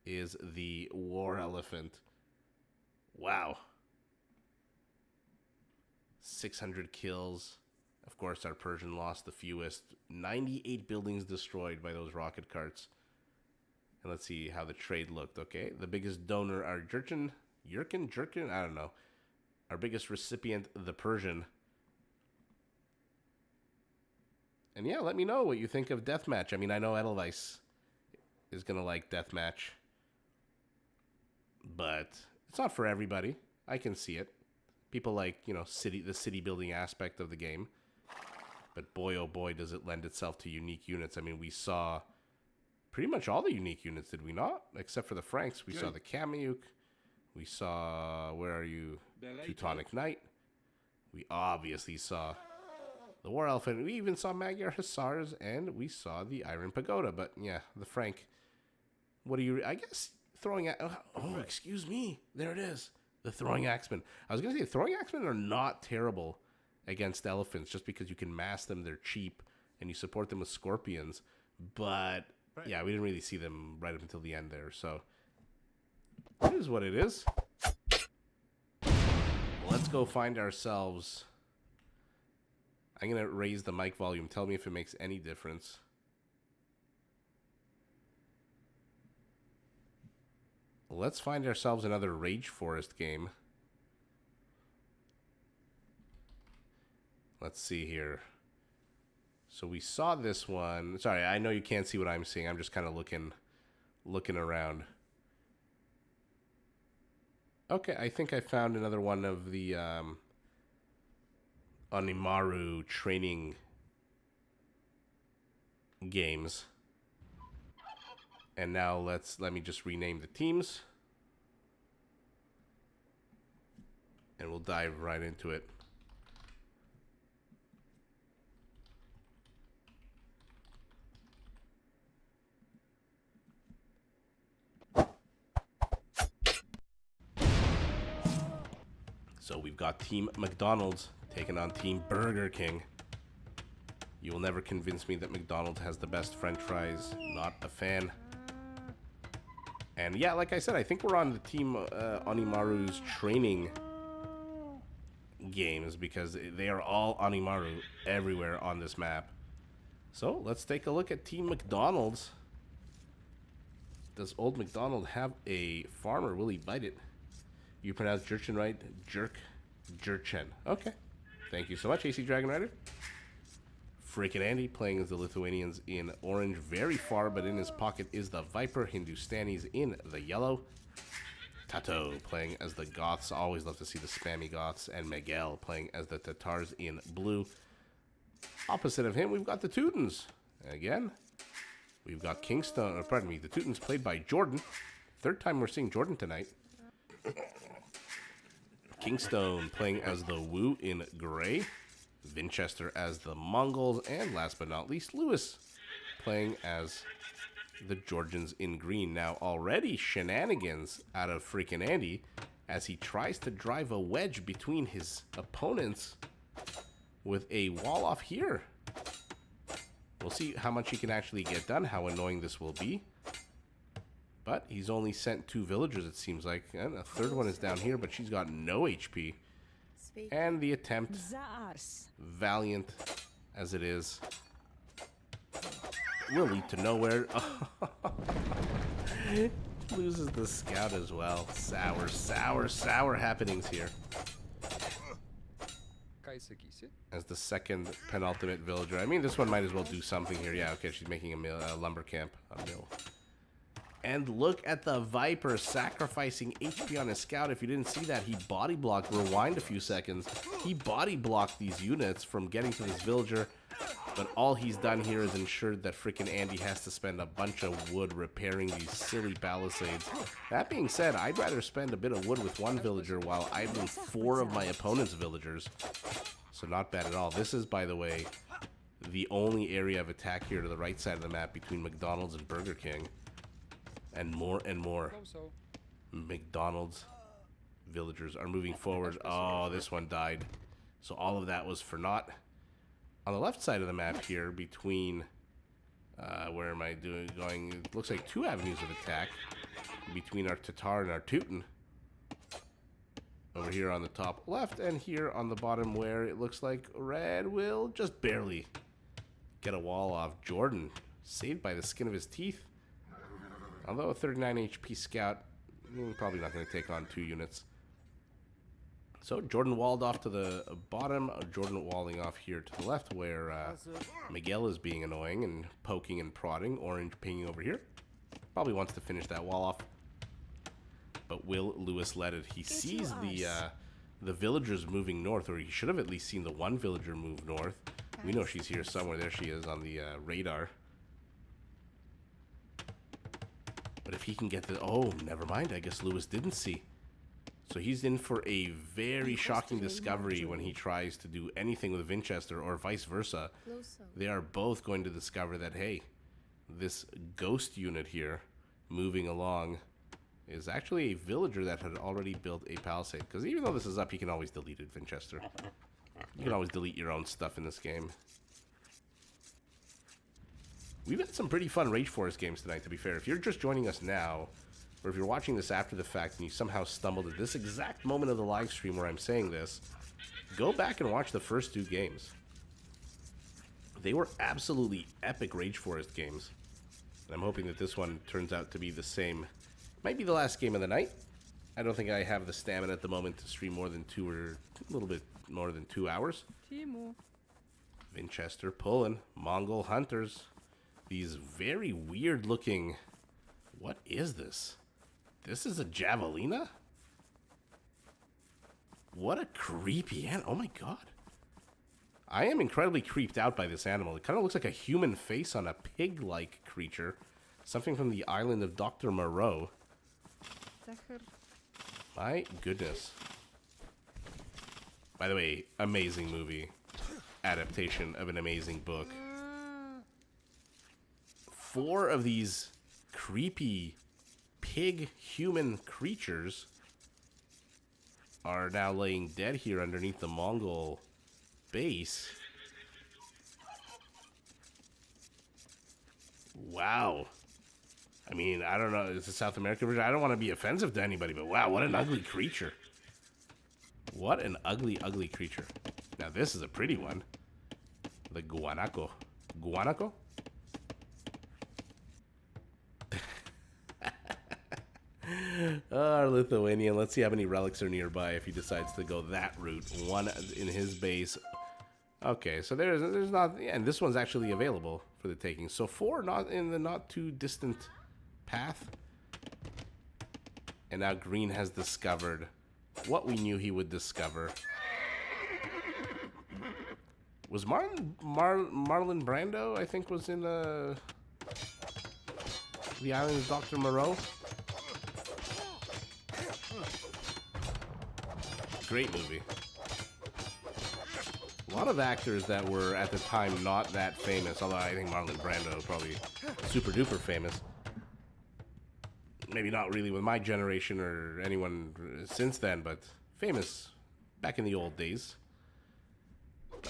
is the War Elephant. Wow. 600 kills. Of course, our Persian lost the fewest. 98 buildings destroyed by those rocket carts. And let's see how the trade looked. Okay, the biggest donor, our Jurchen, I don't know. Our biggest recipient, the Persian. And yeah, let me know what you think of Deathmatch. I mean, I know Edelweiss is going to like Deathmatch. But it's not for everybody. I can see it. People like, you know, the city building aspect of the game. But boy, oh boy, does it lend itself to unique units. I mean, we saw pretty much all the unique units, did we not? Except for the Franks. We saw the Kamayuk. We saw, where are you? Teutonic Knight. We obviously saw the War Elephant. We even saw Magyar Hussars, and we saw the Iron Pagoda. But yeah, the Frank. What do you? I guess throwing. Oh, excuse me. There it is. The throwing axemen. I was gonna say throwing axemen are not terrible against elephants, just because you can mass them. They're cheap, and you support them with scorpions. But yeah, we didn't really see them right up until the end there. So it is what it is. Let's go find ourselves. I'm going to raise the mic volume. Tell me if it makes any difference. Let's find ourselves another Rage Forest game. Let's see here. So we saw this one. Sorry, I know you can't see what I'm seeing. I'm just kind of looking around. Okay, I think I found another one of the Onimaru training games. And now let me just rename the teams. And we'll dive right into it. So we've got Team McDonald's taking on Team Burger King. You will never convince me that McDonald's has the best French fries. Not a fan. And yeah, like I said, I think we're on the Team Onimaru's training games, because they are all Onimaru everywhere on this map. So let's take a look at Team McDonald's. Does old McDonald have a farmer? Will he bite it? You pronounce Jurchen right? Jurchen. Okay. Thank you so much, AC Dragon Rider. Freaking Andy playing as the Lithuanians in orange, very far, but in his pocket is the Viper. Hindustanis in the yellow. Tato playing as the Goths. Always love to see the spammy Goths. And Miguel playing as the Tatars in blue. Opposite of him, we've got the Teutons. Again, we've got Kingstone, or pardon me, the Teutons played by Jordan. Third time we're seeing Jordan tonight. Kingstone playing as the Wu in gray. Winchester as the Mongols. And last but not least, Lewis playing as the Georgians in green. Now already shenanigans out of freaking Andy as he tries to drive a wedge between his opponents with a wall off here. We'll see how much he can actually get done, how annoying this will be. But he's only sent 2 villagers, it seems like. And a third one is down here, but she's got no HP. And the attempt, valiant as it is, will lead to nowhere. Loses the scout as well. Sour happenings here. As the second penultimate villager. I mean, this one might as well do something here. Yeah, okay, she's making a lumber camp, a mill. And look at the Viper sacrificing HP on his scout. If you didn't see that, he body blocked. Rewind a few seconds. He body blocked these units from getting to this villager. But all he's done here is ensured that freaking Andy has to spend a bunch of wood repairing these silly palisades. That being said, I'd rather spend a bit of wood with one villager while idling 4 of my opponent's villagers. So not bad at all. This is, by the way, the only area of attack here to the right side of the map between McDonald's and Burger King. And more McDonald's villagers are moving forward. Oh, this one died. So all of that was for naught. On the left side of the map here, between where am I going? It looks like 2 avenues of attack between our Tatar and our Teuton. Over here on the top left, and here on the bottom where it looks like Red will just barely get a wall off. Jordan saved by the skin of his teeth. Although a 39 HP scout, probably not going to take on 2 units. So Jordan walled off to the bottom. Jordan walling off here to the left where Miguel is being annoying and poking and prodding. Orange pinging over here. Probably wants to finish that wall off. But will Lewis let it? He sees the villagers moving north, or he should have at least seen the one villager move north. We know she's here somewhere. There she is on the radar. But if he can get the... Oh, never mind. I guess Lewis didn't see. So he's in for a very shocking discovery when he tries to do anything with Winchester or vice versa. They are both going to discover that, hey, this ghost unit here moving along is actually a villager that had already built a palisade. Because even though this is up, you can always delete it, Winchester. You can always delete your own stuff in this game. We've had some pretty fun Rage Forest games tonight, to be fair. If you're just joining us now, or if you're watching this after the fact and you somehow stumbled at this exact moment of the live stream where I'm saying this, go back and watch the first 2 games. They were absolutely epic Rage Forest games. And I'm hoping that this one turns out to be the same. Might be the last game of the night. I don't think I have the stamina at the moment to stream more than 2 or a little bit more than 2 hours. Winchester pulling. Mongol hunters. These very weird looking... What is this? This is a javelina? What a creepy animal. Oh my god. I am incredibly creeped out by this animal. It kind of looks like a human face on a pig-like creature. Something from the island of Dr. Moreau. My goodness. By the way, amazing movie. Adaptation of an amazing book. 4 of these creepy pig-human creatures are now laying dead here underneath the Mongol base. Wow. I mean, I don't know. It's a South American version. I don't want to be offensive to anybody, but wow, what an ugly creature. What an ugly, ugly creature. Now, this is a pretty one. The guanaco. Guanaco? Our Lithuanian. Let's see how many relics are nearby if he decides to go that route. One in his base. Okay, so there's not... Yeah, and this one's actually available for the taking. So 4 not in the not too distant path. And now green has discovered what we knew he would discover. Was Marlon Brando, I think, was in the Island of Dr. Moreau? Great movie. A lot of actors that were at the time not that famous, although I think Marlon Brando probably super duper famous. Maybe not really with my generation or anyone since then, but famous back in the old days.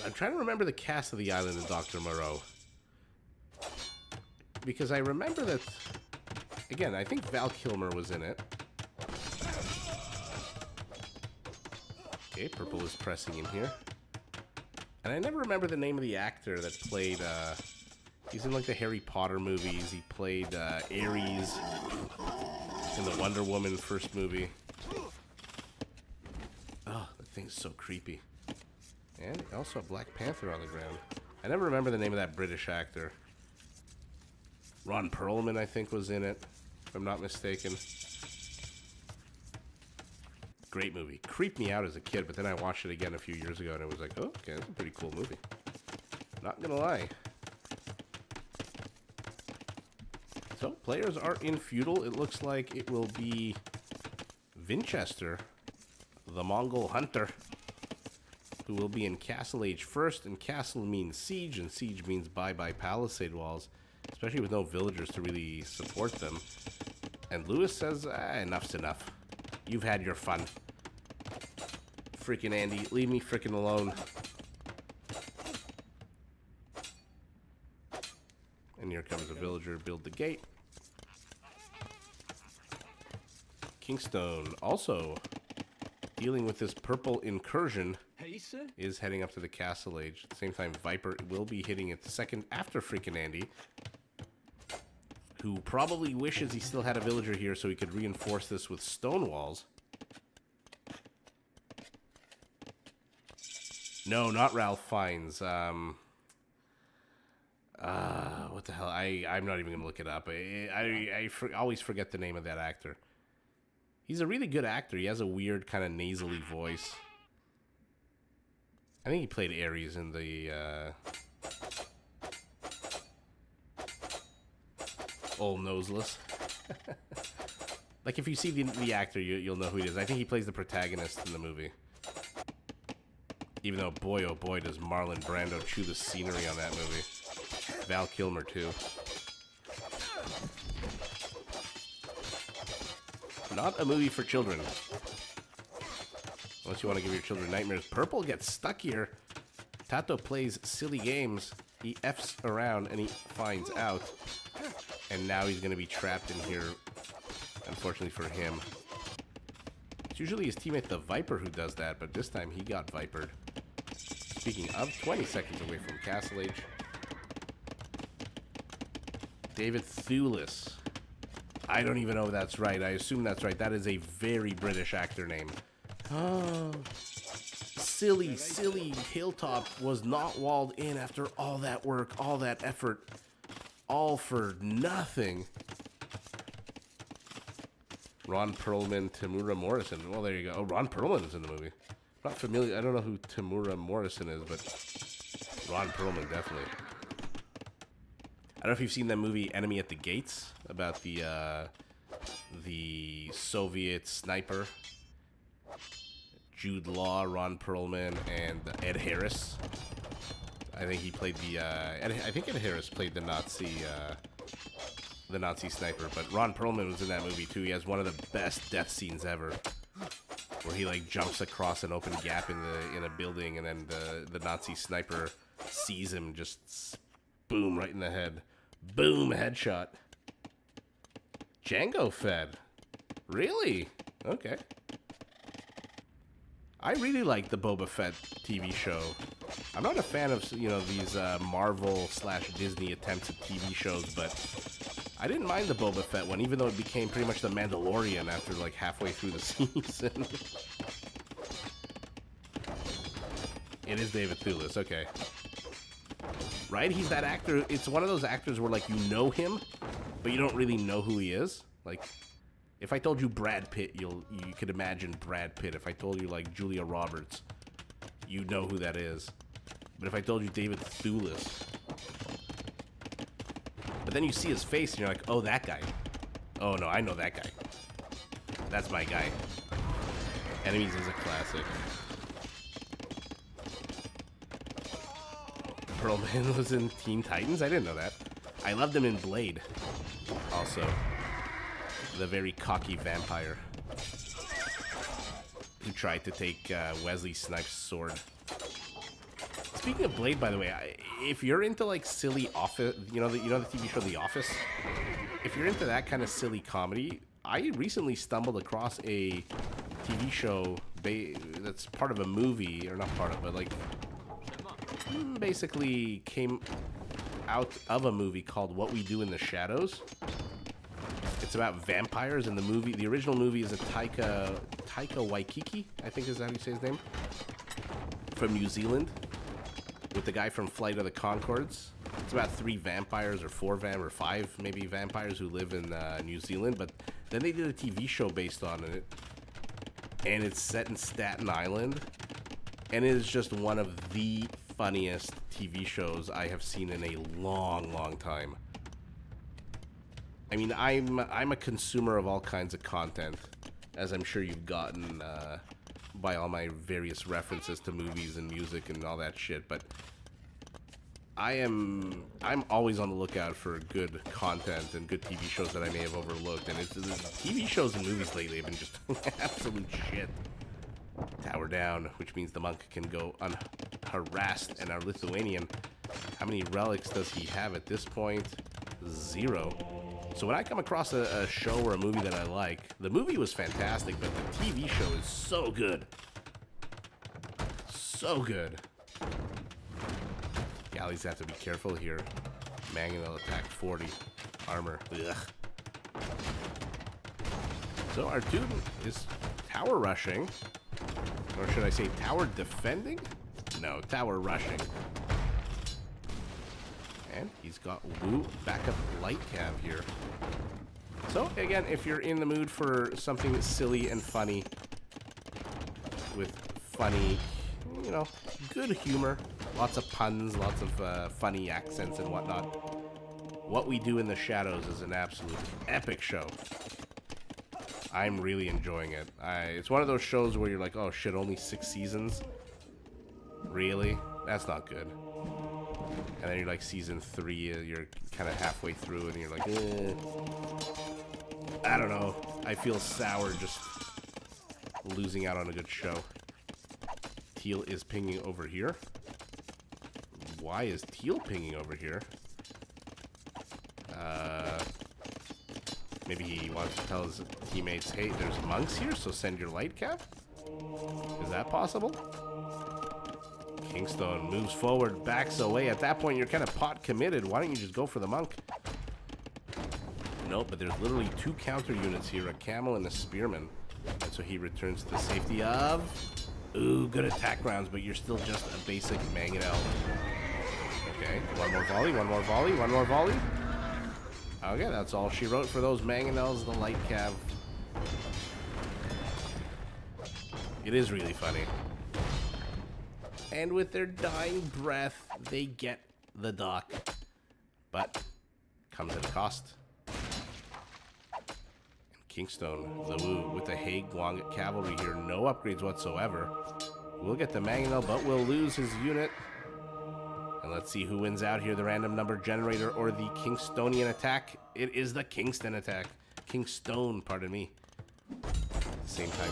I'm trying to remember the cast of The Island of Dr. Moreau. Because I remember that, again, I think Val Kilmer was in it. Okay, purple is pressing in here. And I never remember the name of the actor that played, he's in like the Harry Potter movies. He played Ares in the Wonder Woman first movie. Oh, that thing's so creepy. And also a Black Panther on the ground. I never remember the name of that British actor. Ron Perlman, I think, was in it, if I'm not mistaken. Great movie. Creeped me out as a kid, but then I watched it again a few years ago, and it was like, oh, okay, that's a pretty cool movie. Not gonna lie. So, players are in feudal. It looks like it will be Winchester, the Mongol hunter, who will be in Castle Age first, and Castle means siege, and siege means bye-bye palisade walls, especially with no villagers to really support them. And Lewis says, enough's enough. You've had your fun. Freaking Andy, leave me freaking alone. And here comes a villager, build the gate. Kingstone also dealing with this purple incursion. Is heading up to the Castle Age. At the same time, Viper will be hitting it second after freaking Andy, who probably wishes he still had a villager here so he could reinforce this with stone walls. No, not Ralph Fiennes. What the hell? I'm not even going to look it up. I always forget the name of that actor. He's a really good actor. He has a weird kind of nasally voice. I think he played Ares in the Old Noseless. Like, if you see the actor, you'll know who he is. I think he plays the protagonist in the movie. Even though, boy, oh boy, does Marlon Brando chew the scenery on that movie. Val Kilmer, too. Not a movie for children. Unless you want to give your children nightmares. Purple gets stuck here. Tato plays silly games. He F's around and he finds out. And now he's going to be trapped in here, unfortunately for him. It's usually his teammate, the Viper, who does that, but this time he got Vipered. Speaking of, 20 seconds away from Castle Age. David Thewlis. I don't even know if that's right. I assume that's right. That is a very British actor name. Oh, silly Hilltop was not walled in after all that work, all that effort, all for nothing. Ron Perlman, Tamura Morrison. Well, there you go. Oh, Ron Perlman is in the movie. Not familiar. I don't know who Tamura Morrison is, but Ron Perlman definitely. I don't know if you've seen that movie Enemy at the Gates about the Soviet sniper. Jude Law, Ron Perlman, and Ed Harris. I think he played the. I think Ed Harris played the Nazi sniper. But Ron Perlman was in that movie too. He has one of the best death scenes ever, where he like jumps across an open gap in a building, and then the Nazi sniper sees him, just boom right in the head, boom headshot. Django Fed, really? Okay. I really like the Boba Fett TV show. I'm not a fan of, you know, these Marvel/Disney attempts at TV shows, but I didn't mind the Boba Fett one, even though it became pretty much the Mandalorian after like halfway through the season. It is David Thewlis, okay. Right? He's that actor. It's one of those actors where, like, you know him, but you don't really know who he is. Like, if I told you Brad Pitt, you could imagine Brad Pitt. If I told you, like, Julia Roberts, you know who that is. But if I told you David Thewlis, but then you see his face and you're like, oh, that guy. Oh, no, I know that guy. That's my guy. Enemies is a classic. Perlman was in Teen Titans? I didn't know that. I loved him in Blade. Also. The very cocky vampire who tried to take Wesley Snipes' sword. Speaking of Blade, by the way, if you're into like silly office, you know the TV show The Office. If you're into that kind of silly comedy, I recently stumbled across a TV show that's part of a movie, or not part of, but like basically came out of a movie called What We Do in the Shadows. It's about vampires, and the original movie is a Taika Waititi, I think is how you say his name, from New Zealand, with the guy from Flight of the Conchords. It's about 3 vampires, or 5 maybe vampires who live in New Zealand, but then they did a TV show based on it, and it's set in Staten Island, and it is just one of the funniest TV shows I have seen in a long, long time. I mean, I'm a consumer of all kinds of content, as I'm sure you've gotten by all my various references to movies and music and all that shit, but I'm always on the lookout for good content and good TV shows that I may have overlooked, and TV shows and movies lately have been just absolute shit. Tower down, which means the monk can go unharassed, and our Lithuanian, how many relics does he have at this point? 0. So when I come across a show or a movie that I like, the movie was fantastic, but the TV show is so good. So good. Galleys have to be careful here. Mangonel attack 40. Armor. Ugh. So our dude is tower rushing. Or should I say tower defending? No, tower rushing. And he's got Woo backup light cav here. So again, if you're in the mood for something that's silly and funny, with funny, you know, good humor, lots of puns, lots of funny accents and whatnot, What We Do in the Shadows is an absolute epic show. I'm really enjoying it. It's one of those shows where you're like, oh shit, only 6 seasons? Really? That's not good. And then you're like season 3, you're kind of halfway through, and you're like, I don't know. I feel sour just losing out on a good show. Teal is pinging over here. Why is Teal pinging over here? Maybe he wants to tell his teammates, hey, there's monks here, so send your light cap? Is that possible? Kingstone moves forward, backs away. At that point, you're kind of pot committed. Why don't you just go for the monk? Nope, but there's literally 2 counter units here, a camel and a spearman. And so he returns to the safety of... Ooh, good attack rounds, but you're still just a basic mangonel. Okay, one more volley, one more volley, one more volley. Okay, that's all she wrote for those mangonels, the light cav. It is really funny. And with their dying breath, they get the dock. But comes at a cost. And Kingstone, the Woo, with the Haig Long cavalry here. No upgrades whatsoever. We'll get the Mangonel, but we'll lose his unit. And let's see who wins out here, the random number generator or the Kingstonian attack. It is the Kingston attack. Kingstone, pardon me. At the same time,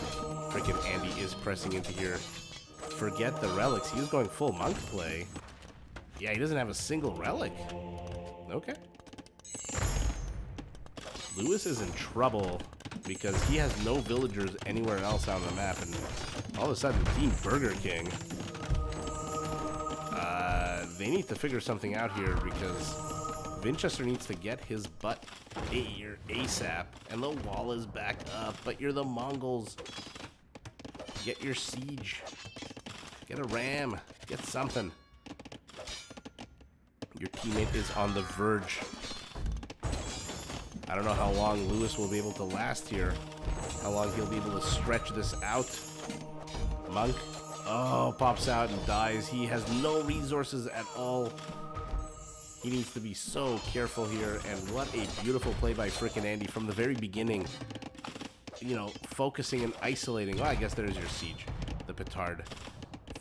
freaking Andy is pressing into here. Forget the relics. He was going full monk play. Yeah, he doesn't have a single relic. Okay. Lewis is in trouble. because he has no villagers anywhere else on the map, and all of a sudden, Team Burger King, they need to figure something out here because Vinchester needs to get his butt here ASAP, and the wall is back up, but you're the Mongols. Get your siege. Get a ram. Get something. Your teammate is on the verge. I don't know how long Lewis will be able to last here. How long he'll be able to stretch this out. Monk. Oh, pops out and dies. He has no resources at all. He needs to be so careful here. And what a beautiful play by frickin' Andy from the very beginning. You know, focusing and isolating. Well, I guess there's your siege. The petard.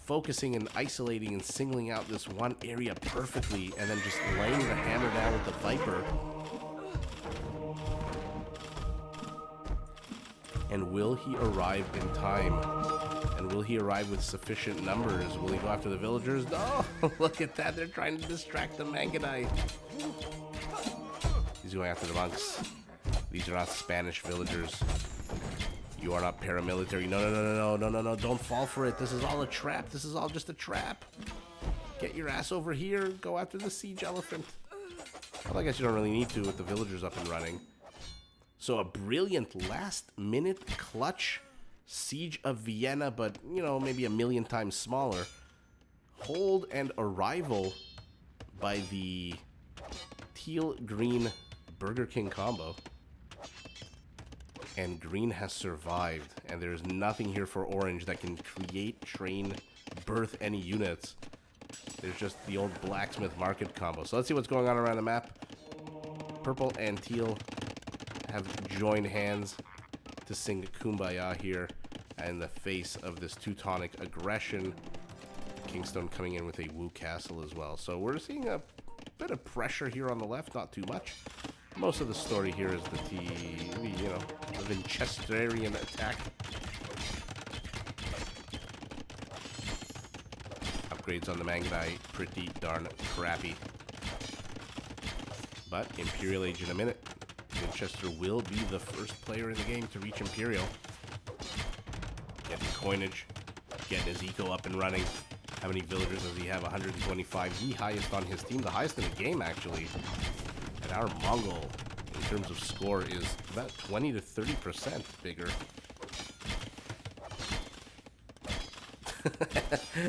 Focusing and isolating and singling out this one area perfectly, and then just laying the hammer down with the Viper. And will he arrive in time? And will he arrive with sufficient numbers? Will he go after the villagers? No! Look at that, they're trying to distract the Mangonite. He's going after the monks. These are not Spanish villagers. You are not paramilitary. No, don't fall for it. This is all a trap. This is all just a trap. Get your ass over here. Go after the siege elephant. Well, I guess you don't really need to with the villagers up and running. So a brilliant last-minute clutch siege of Vienna, but, you know, maybe a million times smaller. Hold and arrival by the teal-green Burger King combo. And green has survived, and there's nothing here for orange that can create, train, birth any units. There's just the old blacksmith market combo. So let's see what's going on around the map. Purple and teal have joined hands to sing Kumbaya here in the face of this Teutonic aggression. Kingstone coming in with a Wu Castle as well. So we're seeing a bit of pressure here on the left, not too much. Most of the story here is the Winchesterian attack. Upgrades on the Mangonite, pretty darn crappy. But Imperial Age in a minute. Winchester will be the first player in the game to reach Imperial. Getting coinage, getting his eco up and running. How many villagers does he have? 125. The highest on his team, the highest in the game actually. And our Mongol, in terms of score, is about 20 to 30% bigger.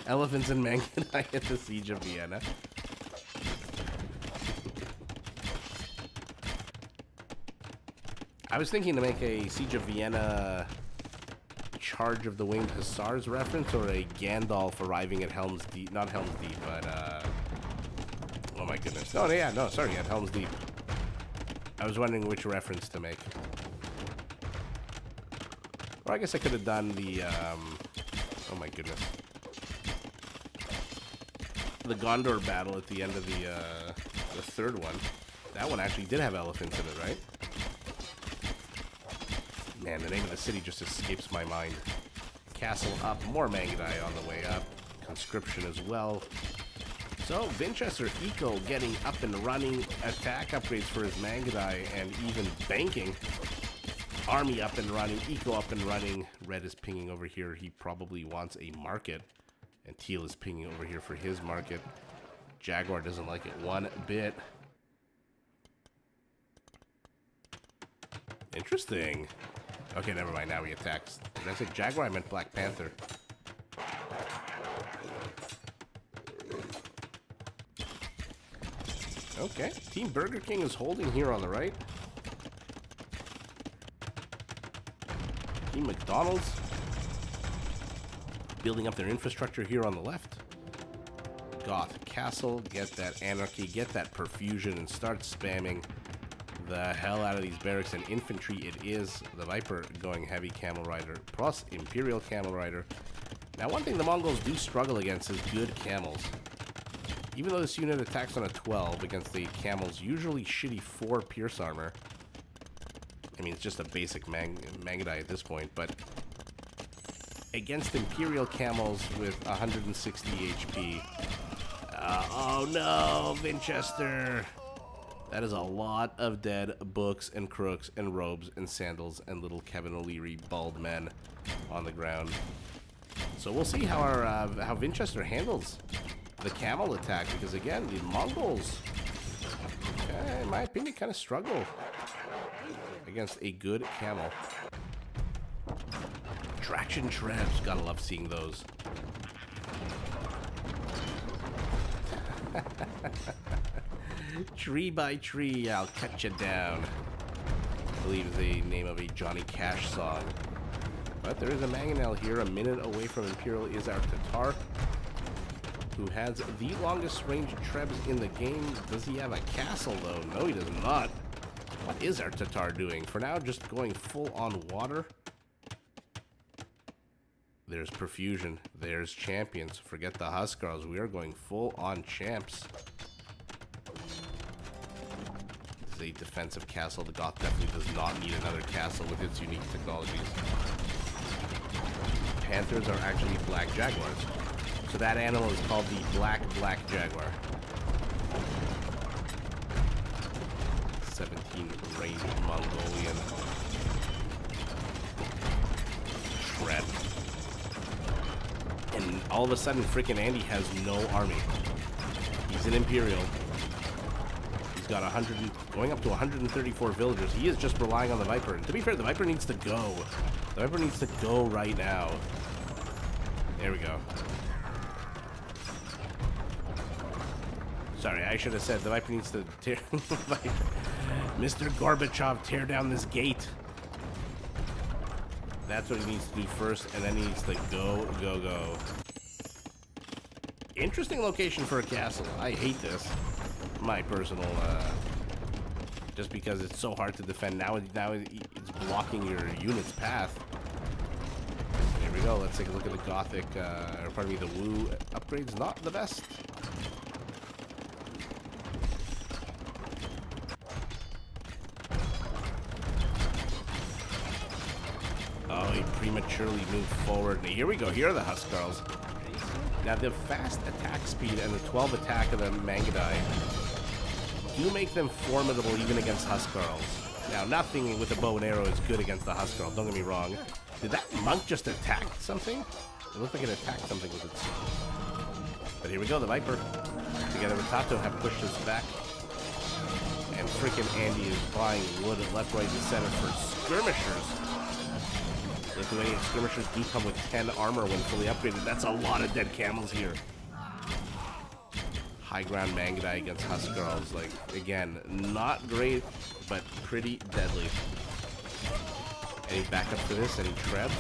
Elephants and Mangonite at the Siege of Vienna. I was thinking to make a Siege of Vienna Charge of the Winged Hussars reference, or a Gandalf arriving at Helm's Deep. Not Helm's Deep, but, oh my goodness. No, yeah, no, sorry, at Helm's Deep. I was wondering which reference to make. Or I guess I could have done the, oh my goodness. The Gondor battle at the end of the third one. That one actually did have elephants in it, right? Man, the name of the city just escapes my mind. Castle up, more Mangonite on the way up. Conscription as well. So, Winchester Eco getting up and running. Attack upgrades for his Mangonite, and even banking. Army up and running, Eco up and running. Red is pinging over here. He probably wants a market. And Teal is pinging over here for his market. Jaguar doesn't like it one bit. Interesting. Okay, never mind. Now he attacks. Did I say Jaguar? I meant Black Panther. Okay. Team Burger King is holding here on the right. Team McDonald's building up their infrastructure here on the left. Goth Castle. Get that anarchy. Get that perfusion and start spamming the hell out of these barracks. And infantry it is. The Viper going heavy Camel Rider plus Imperial Camel Rider. Now, one thing the Mongols do struggle against is good camels. Even though this unit attacks on a 12 against the camels, usually shitty 4 pierce armor. I mean, it's just a basic Mangonite at this point, but against Imperial camels with 160 HP. Oh no, Winchester. That is a lot of dead books and crooks and robes and sandals and little Kevin O'Leary bald men on the ground. So we'll see how our how Winchester handles the camel attack, because again, the Mongols, in my opinion, kind of struggle against a good camel. Traction Trebs, gotta love seeing those. Tree by tree, I'll cut you down, I believe is the name of a Johnny Cash song. But there is a mangonel here, a minute away from Imperial is our Tatar, who has the longest range Trebs in the game. Does he have a castle though? No, he does not. What is our Tatar doing? For now, just going full on water. There's Perfusion. There's Champions. Forget the Huskarls. We are going full on champs. This is a defensive castle. The Goth definitely does not need another castle with its unique technologies. Panthers are actually black jaguars. So that animal is called the black jaguar. 17 range Mongolian Treb. And all of a sudden, freaking Andy has no army. He's an Imperial. He's got going up to 134 villagers. He is just relying on the Viper. And to be fair, the Viper needs to go. The Viper needs to go right now. There we go. Sorry, I should have said the Viper needs to tear... Mr. Gorbachev, tear down this gate. That's what he needs to do first, and then he needs to go. Interesting location for a castle. I hate this. My personal, just because it's so hard to defend. Now it's blocking your unit's path. Here we go. Let's take a look at the Gothic, or pardon me, the Wu upgrades. Not the best. Oh, he prematurely moved forward. Now, here we go. Here are the Huskarls. Now, the fast attack speed and the 12 attack of the Mangudai do make them formidable even against Huskarls. Now, nothing with a bow and arrow is good against the Huskarl. Don't get me wrong. Did that monk just attack something? It looked like it attacked something with its... But here we go. The Viper, together with Tato, have pushed us back. And freaking Andy is buying wood left, right, and center for skirmishers. Lithuanian skirmishers do come with 10 armor when fully upgraded. That's a lot of dead camels here. High ground Mangudai against Huskarls. Like, again, not great, but pretty deadly. Any backup for this? Any Trebs?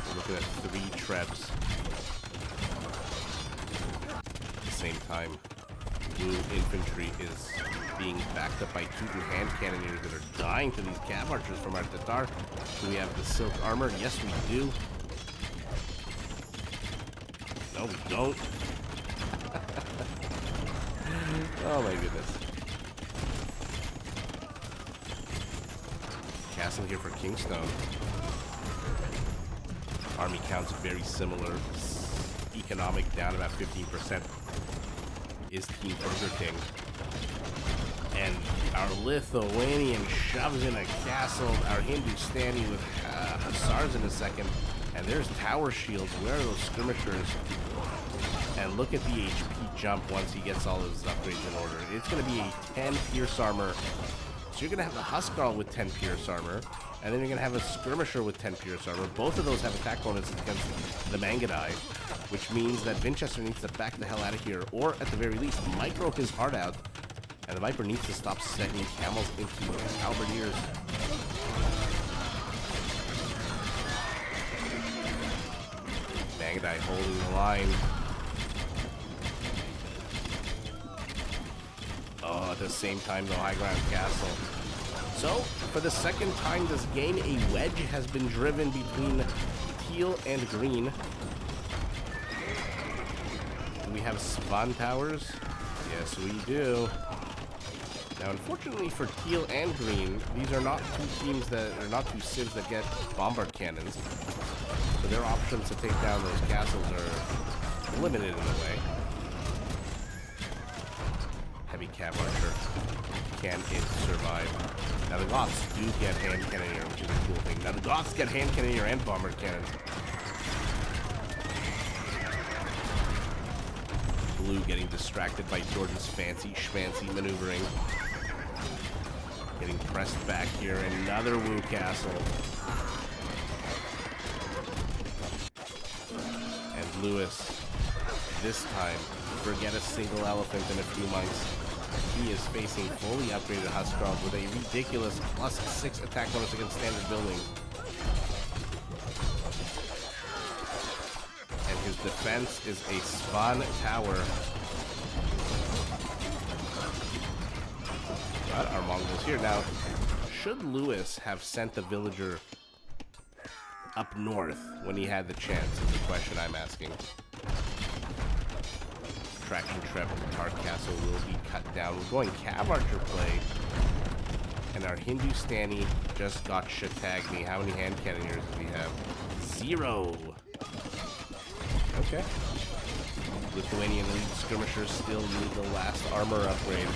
We're looking at 3 Trebs. At the same time, Blue infantry is being backed up by Teuton hand cannoneers that are dying to these cav archers from our Tatar. Do we have the silk armor? Yes, we do. No, we don't. Oh my goodness. Castle here for Kingstone. Army counts very similar. Economic down about 15%. Is Team Burger King. And our Lithuanian shoves in a castle. Our Hindustani with hussars in a second. And there's tower shields. Where are those skirmishers? And look at the HP jump once he gets all his upgrades in order. It's going to be a 10 pierce armor. So you're going to have a Huskarl with 10 pierce armor. And then you're going to have a skirmisher with 10 pierce armor. Both of those have attack bonuses against the Mangudai, which means that Winchester needs to back the hell out of here, or at the very least, micro his heart out. And the Viper needs to stop setting camels into halberdiers. Mangudai holding the line. Oh, at the same time, though, high ground castle. So, for the second time this game, a wedge has been driven between teal and green. Do we have Svan Towers? Yes, we do. Now, unfortunately for teal and green, these are not two teams that are not two civs that get bombard cannons. So their options to take down those castles are limited in a way. heavy cav archer. Can it survive? Now the Goths do get hand cannoneer, which is a cool thing. Now the Goths get hand cannoneer and bomber cannons. Blue getting distracted by Jordan's fancy schmancy maneuvering. Getting pressed back here. Another Wu Castle. And Lewis, this time, forget a single elephant in a few months. He is facing fully upgraded Huskarls with a ridiculous +6 attack bonus against standard buildings. And his defense is a spawn tower. But our Mongols here. Now, should Lewis have sent the villager up north when he had the chance is the question I'm asking. Traction trap, Tar Castle will be cut down. We're going Cav Archer play. And our Hindustani just got Shatagni. How many hand cannoneers do we have? 0. Okay. Lithuanian elite skirmishers still need the last armor upgrade.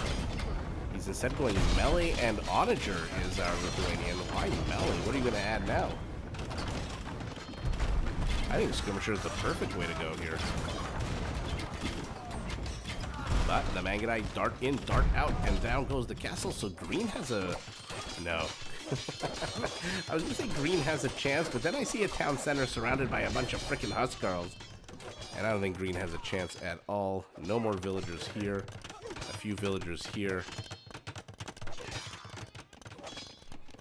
He's instead going melee and onager is our Lithuanian. Why melee? What are you going to add now? I think skirmisher is the perfect way to go here. But the Mangudai dart in, dart out, and down goes the castle. So green has a... No. I was going to say green has a chance, but then I see a town center surrounded by a bunch of frickin' Huskarls. And I don't think green has a chance at all. No more villagers here. A few villagers here.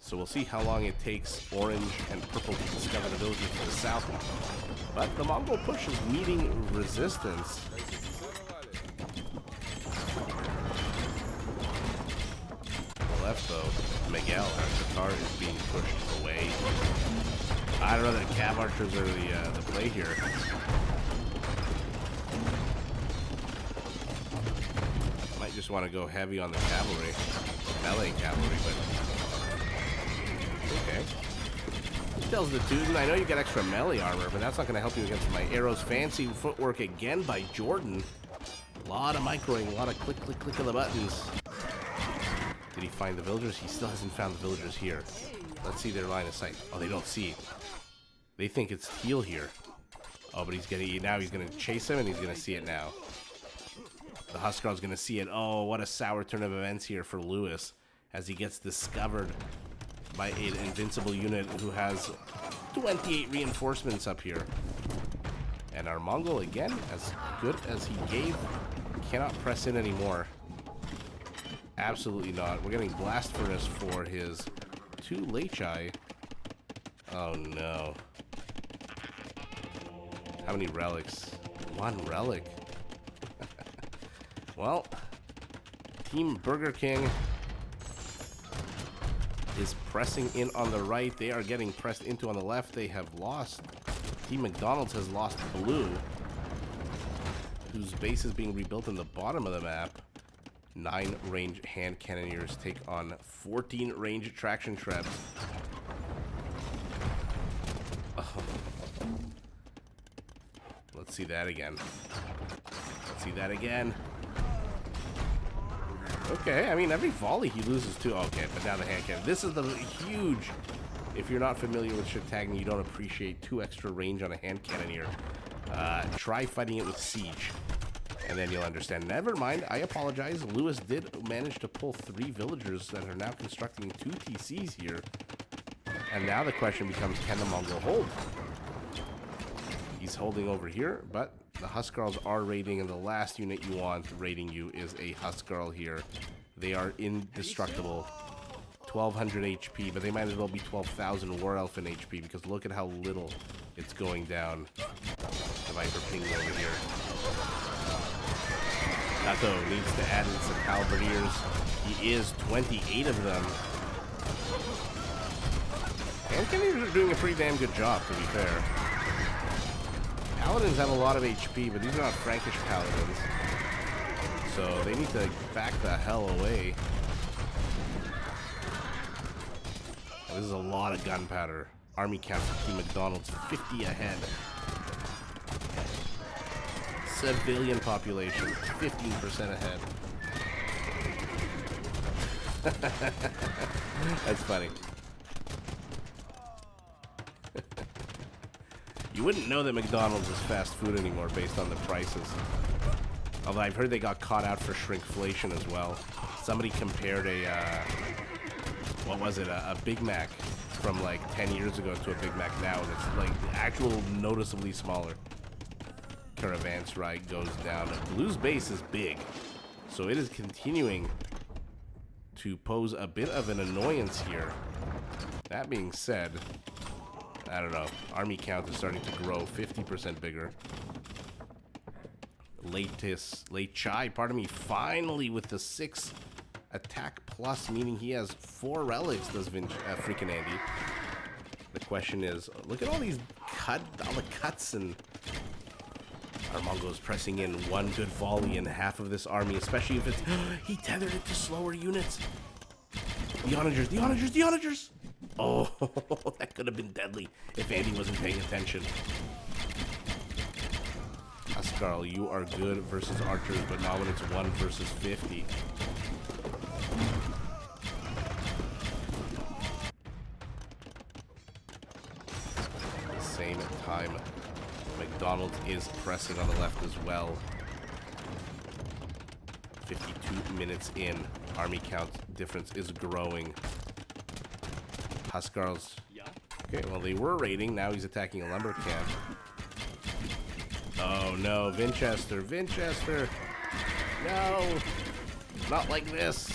So we'll see how long it takes orange and purple to discover the villagers to the south. But the Mongol push is meeting resistance. Left though, Miguel, our Tatar, is being pushed away. I don't know that Cav Archers are the play here. Might just want to go heavy on the cavalry, melee cavalry, but okay. Tells the Teuton, I know you got extra melee armor, but that's not going to help you against my arrows. Fancy footwork again by Jordan. A lot of microing, a lot of click, click, click of the buttons. Did he find the villagers? He still hasn't found the villagers here. Let's see their line of sight. Oh, they don't see. They think it's teal here. Oh, but he's gonna chase him, and he's gonna see it now. The Huskarl's gonna see it. Oh, what a sour turn of events here for Lewis as he gets discovered by an invincible unit who has 28 reinforcements up here. And our Mongol, again, as good as he gave, cannot press in anymore. Absolutely not. We're getting blast furnace for his 2 Lechai. Oh no. How many relics? 1 relic. Well, Team Burger King is pressing in on the right. They are getting pressed into on the left. They have lost. Team McDonald's has lost blue, whose base is being rebuilt in the bottom of the map. 9 range hand cannoneers take on 14 range traction traps. Oh. Let's see that again. Let's see that again. Okay, I mean, every volley he loses too. Okay, but now the hand cannon. This is the huge... If you're not familiar with Shatagni, you don't appreciate 2 extra range on a hand cannoneer. Try fighting it with siege, and then you'll understand. Never mind, I apologize. Lewis did manage to pull 3 villagers that are now constructing 2 TCs here. And now the question becomes, can the Mongol hold? He's holding over here, but the Huskarls are raiding, and the last unit you want raiding you is a Huskarl here. They are indestructible. 1200 HP, but they might as well be 12,000 War Elfin HP, because look at how little it's going down. The Viper ping over here. Nato needs to add in some halberdiers. He is 28 of them. And Canadians are doing a pretty damn good job, to be fair. Paladins have a lot of HP, but these are not Frankish Paladins. So they need to back the hell away. This is a lot of gunpowder. Army count for Team McDonald's 50 ahead. Civilian population 15% ahead. That's funny. You wouldn't know that McDonald's is fast food anymore based on the prices. Although I've heard they got caught out for shrinkflation as well. Somebody compared what was it, a Big Mac from like 10 years ago to a Big Mac now, and it's like actual noticeably smaller. Caravan's ride goes down. Blue's base is big, so it is continuing to pose a bit of an annoyance here. That being said, I don't know. Army count is starting to grow, 50% bigger. Late Chai, pardon me, finally with the 6 attack plus, meaning he has 4 relics, does freaking Andy. The question is, look at all the cuts, and Armongo's pressing in one good volley in half of this army, especially if it's, he tethered it to slower units. The onagers. Oh, that could have been deadly if Andy wasn't paying attention. Askarl, you are good versus archers, but not when it's 1 versus 50. At the same time, McDonald's is pressing on the left as well. 52 minutes in, army count difference is growing. Huskarls. Okay, well, they were raiding. Now he's attacking a lumber camp. Oh, no. Vinchester. No. Not like this.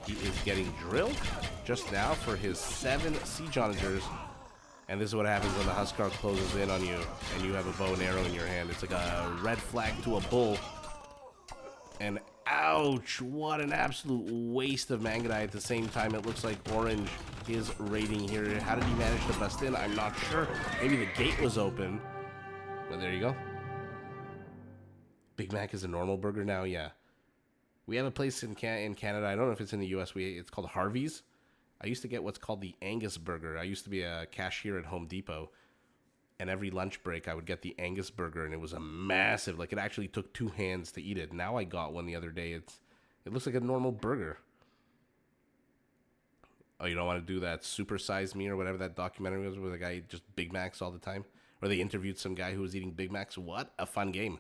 He is getting drilled just now for his 7 siege onagers. And this is what happens when the Huskar closes in on you and you have a bow and arrow in your hand. It's like a red flag to a bull. And ouch, what an absolute waste of Mangadai. At the same time, it looks like Orange is raiding here. How did he manage to bust in? I'm not sure. Maybe the gate was open. But there you go. Big Mac is a normal burger now, yeah. We have a place in Canada. I don't know if it's in the US. It's called Harvey's. I used to get what's called the Angus burger. I used to be a cashier at Home Depot. And every lunch break, I would get the Angus burger, and it was a massive, like it actually took 2 hands to eat it. Now I got one the other day. It looks like a normal burger. Oh, you don't want to do that Super Size Me or whatever that documentary was where the guy ate just Big Macs all the time? Or they interviewed some guy who was eating Big Macs? What a fun game.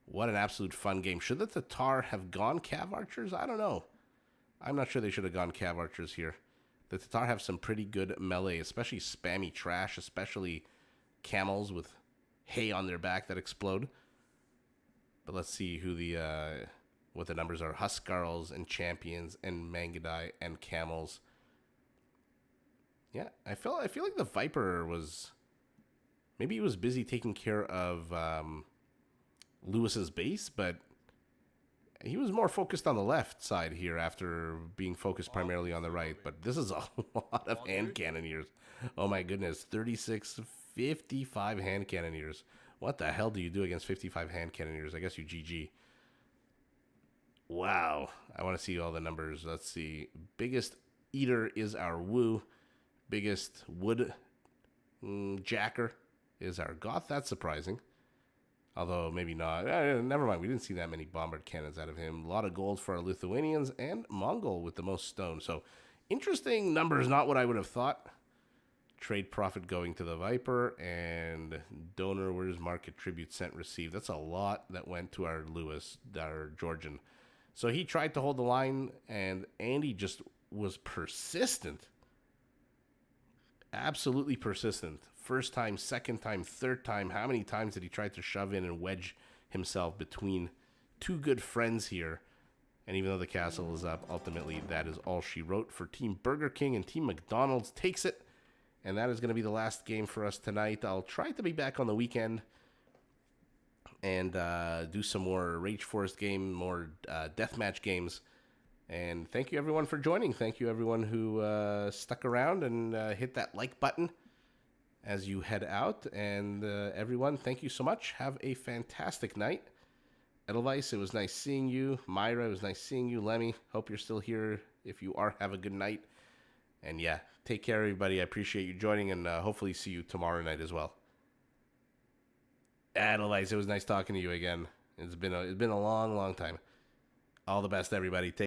What an absolute fun game. Should the Tatar have gone Cav Archers? I don't know. I'm not sure they should have gone Cav Archers here. The Tatar have some pretty good melee, especially spammy trash, especially camels with hay on their back that explode. But let's see who what the numbers are. Huskarls and champions and Mangadai and camels. Yeah, I feel like the Viper was, maybe he was busy taking care of Lewis's base, but he was more focused on the left side here after being focused primarily on the right. But this is a lot of hand cannoneers. Oh my goodness, 36, 55 hand cannoneers. What the hell do you do against 55 hand cannoneers? I guess you GG. Wow. I want to see all the numbers. Let's see. Biggest eater is our Wu. Biggest wood jacker is our Goth. That's surprising. Although maybe not. Never mind. We didn't see that many bombard cannons out of him. A lot of gold for our Lithuanians and Mongol with the most stone. So interesting numbers. Not what I would have thought. Trade profit going to the Viper, and donor, where's market tribute sent received? That's a lot that went to our Lewis, our Georgian. So he tried to hold the line, and Andy just was persistent. Absolutely persistent. First time, second time, third time. How many times did he try to shove in and wedge himself between 2 good friends here? And even though the castle is up, ultimately that is all she wrote for Team Burger King, and Team McDonald's takes it. And that is going to be the last game for us tonight. I'll try to be back on the weekend and do some more Rage Forest game, more deathmatch games. And thank you, everyone, for joining. Thank you, everyone who stuck around and hit that like button as you head out. And everyone, thank you so much. Have a fantastic night. Edelweiss, it was nice seeing you. Myra, it was nice seeing you. Lemmy, hope you're still here. If you are, have a good night. And yeah, take care, everybody. I appreciate you joining, and hopefully see you tomorrow night as well. Edelweiss, it was nice talking to you again. It's been a long, long time. All the best, everybody. Take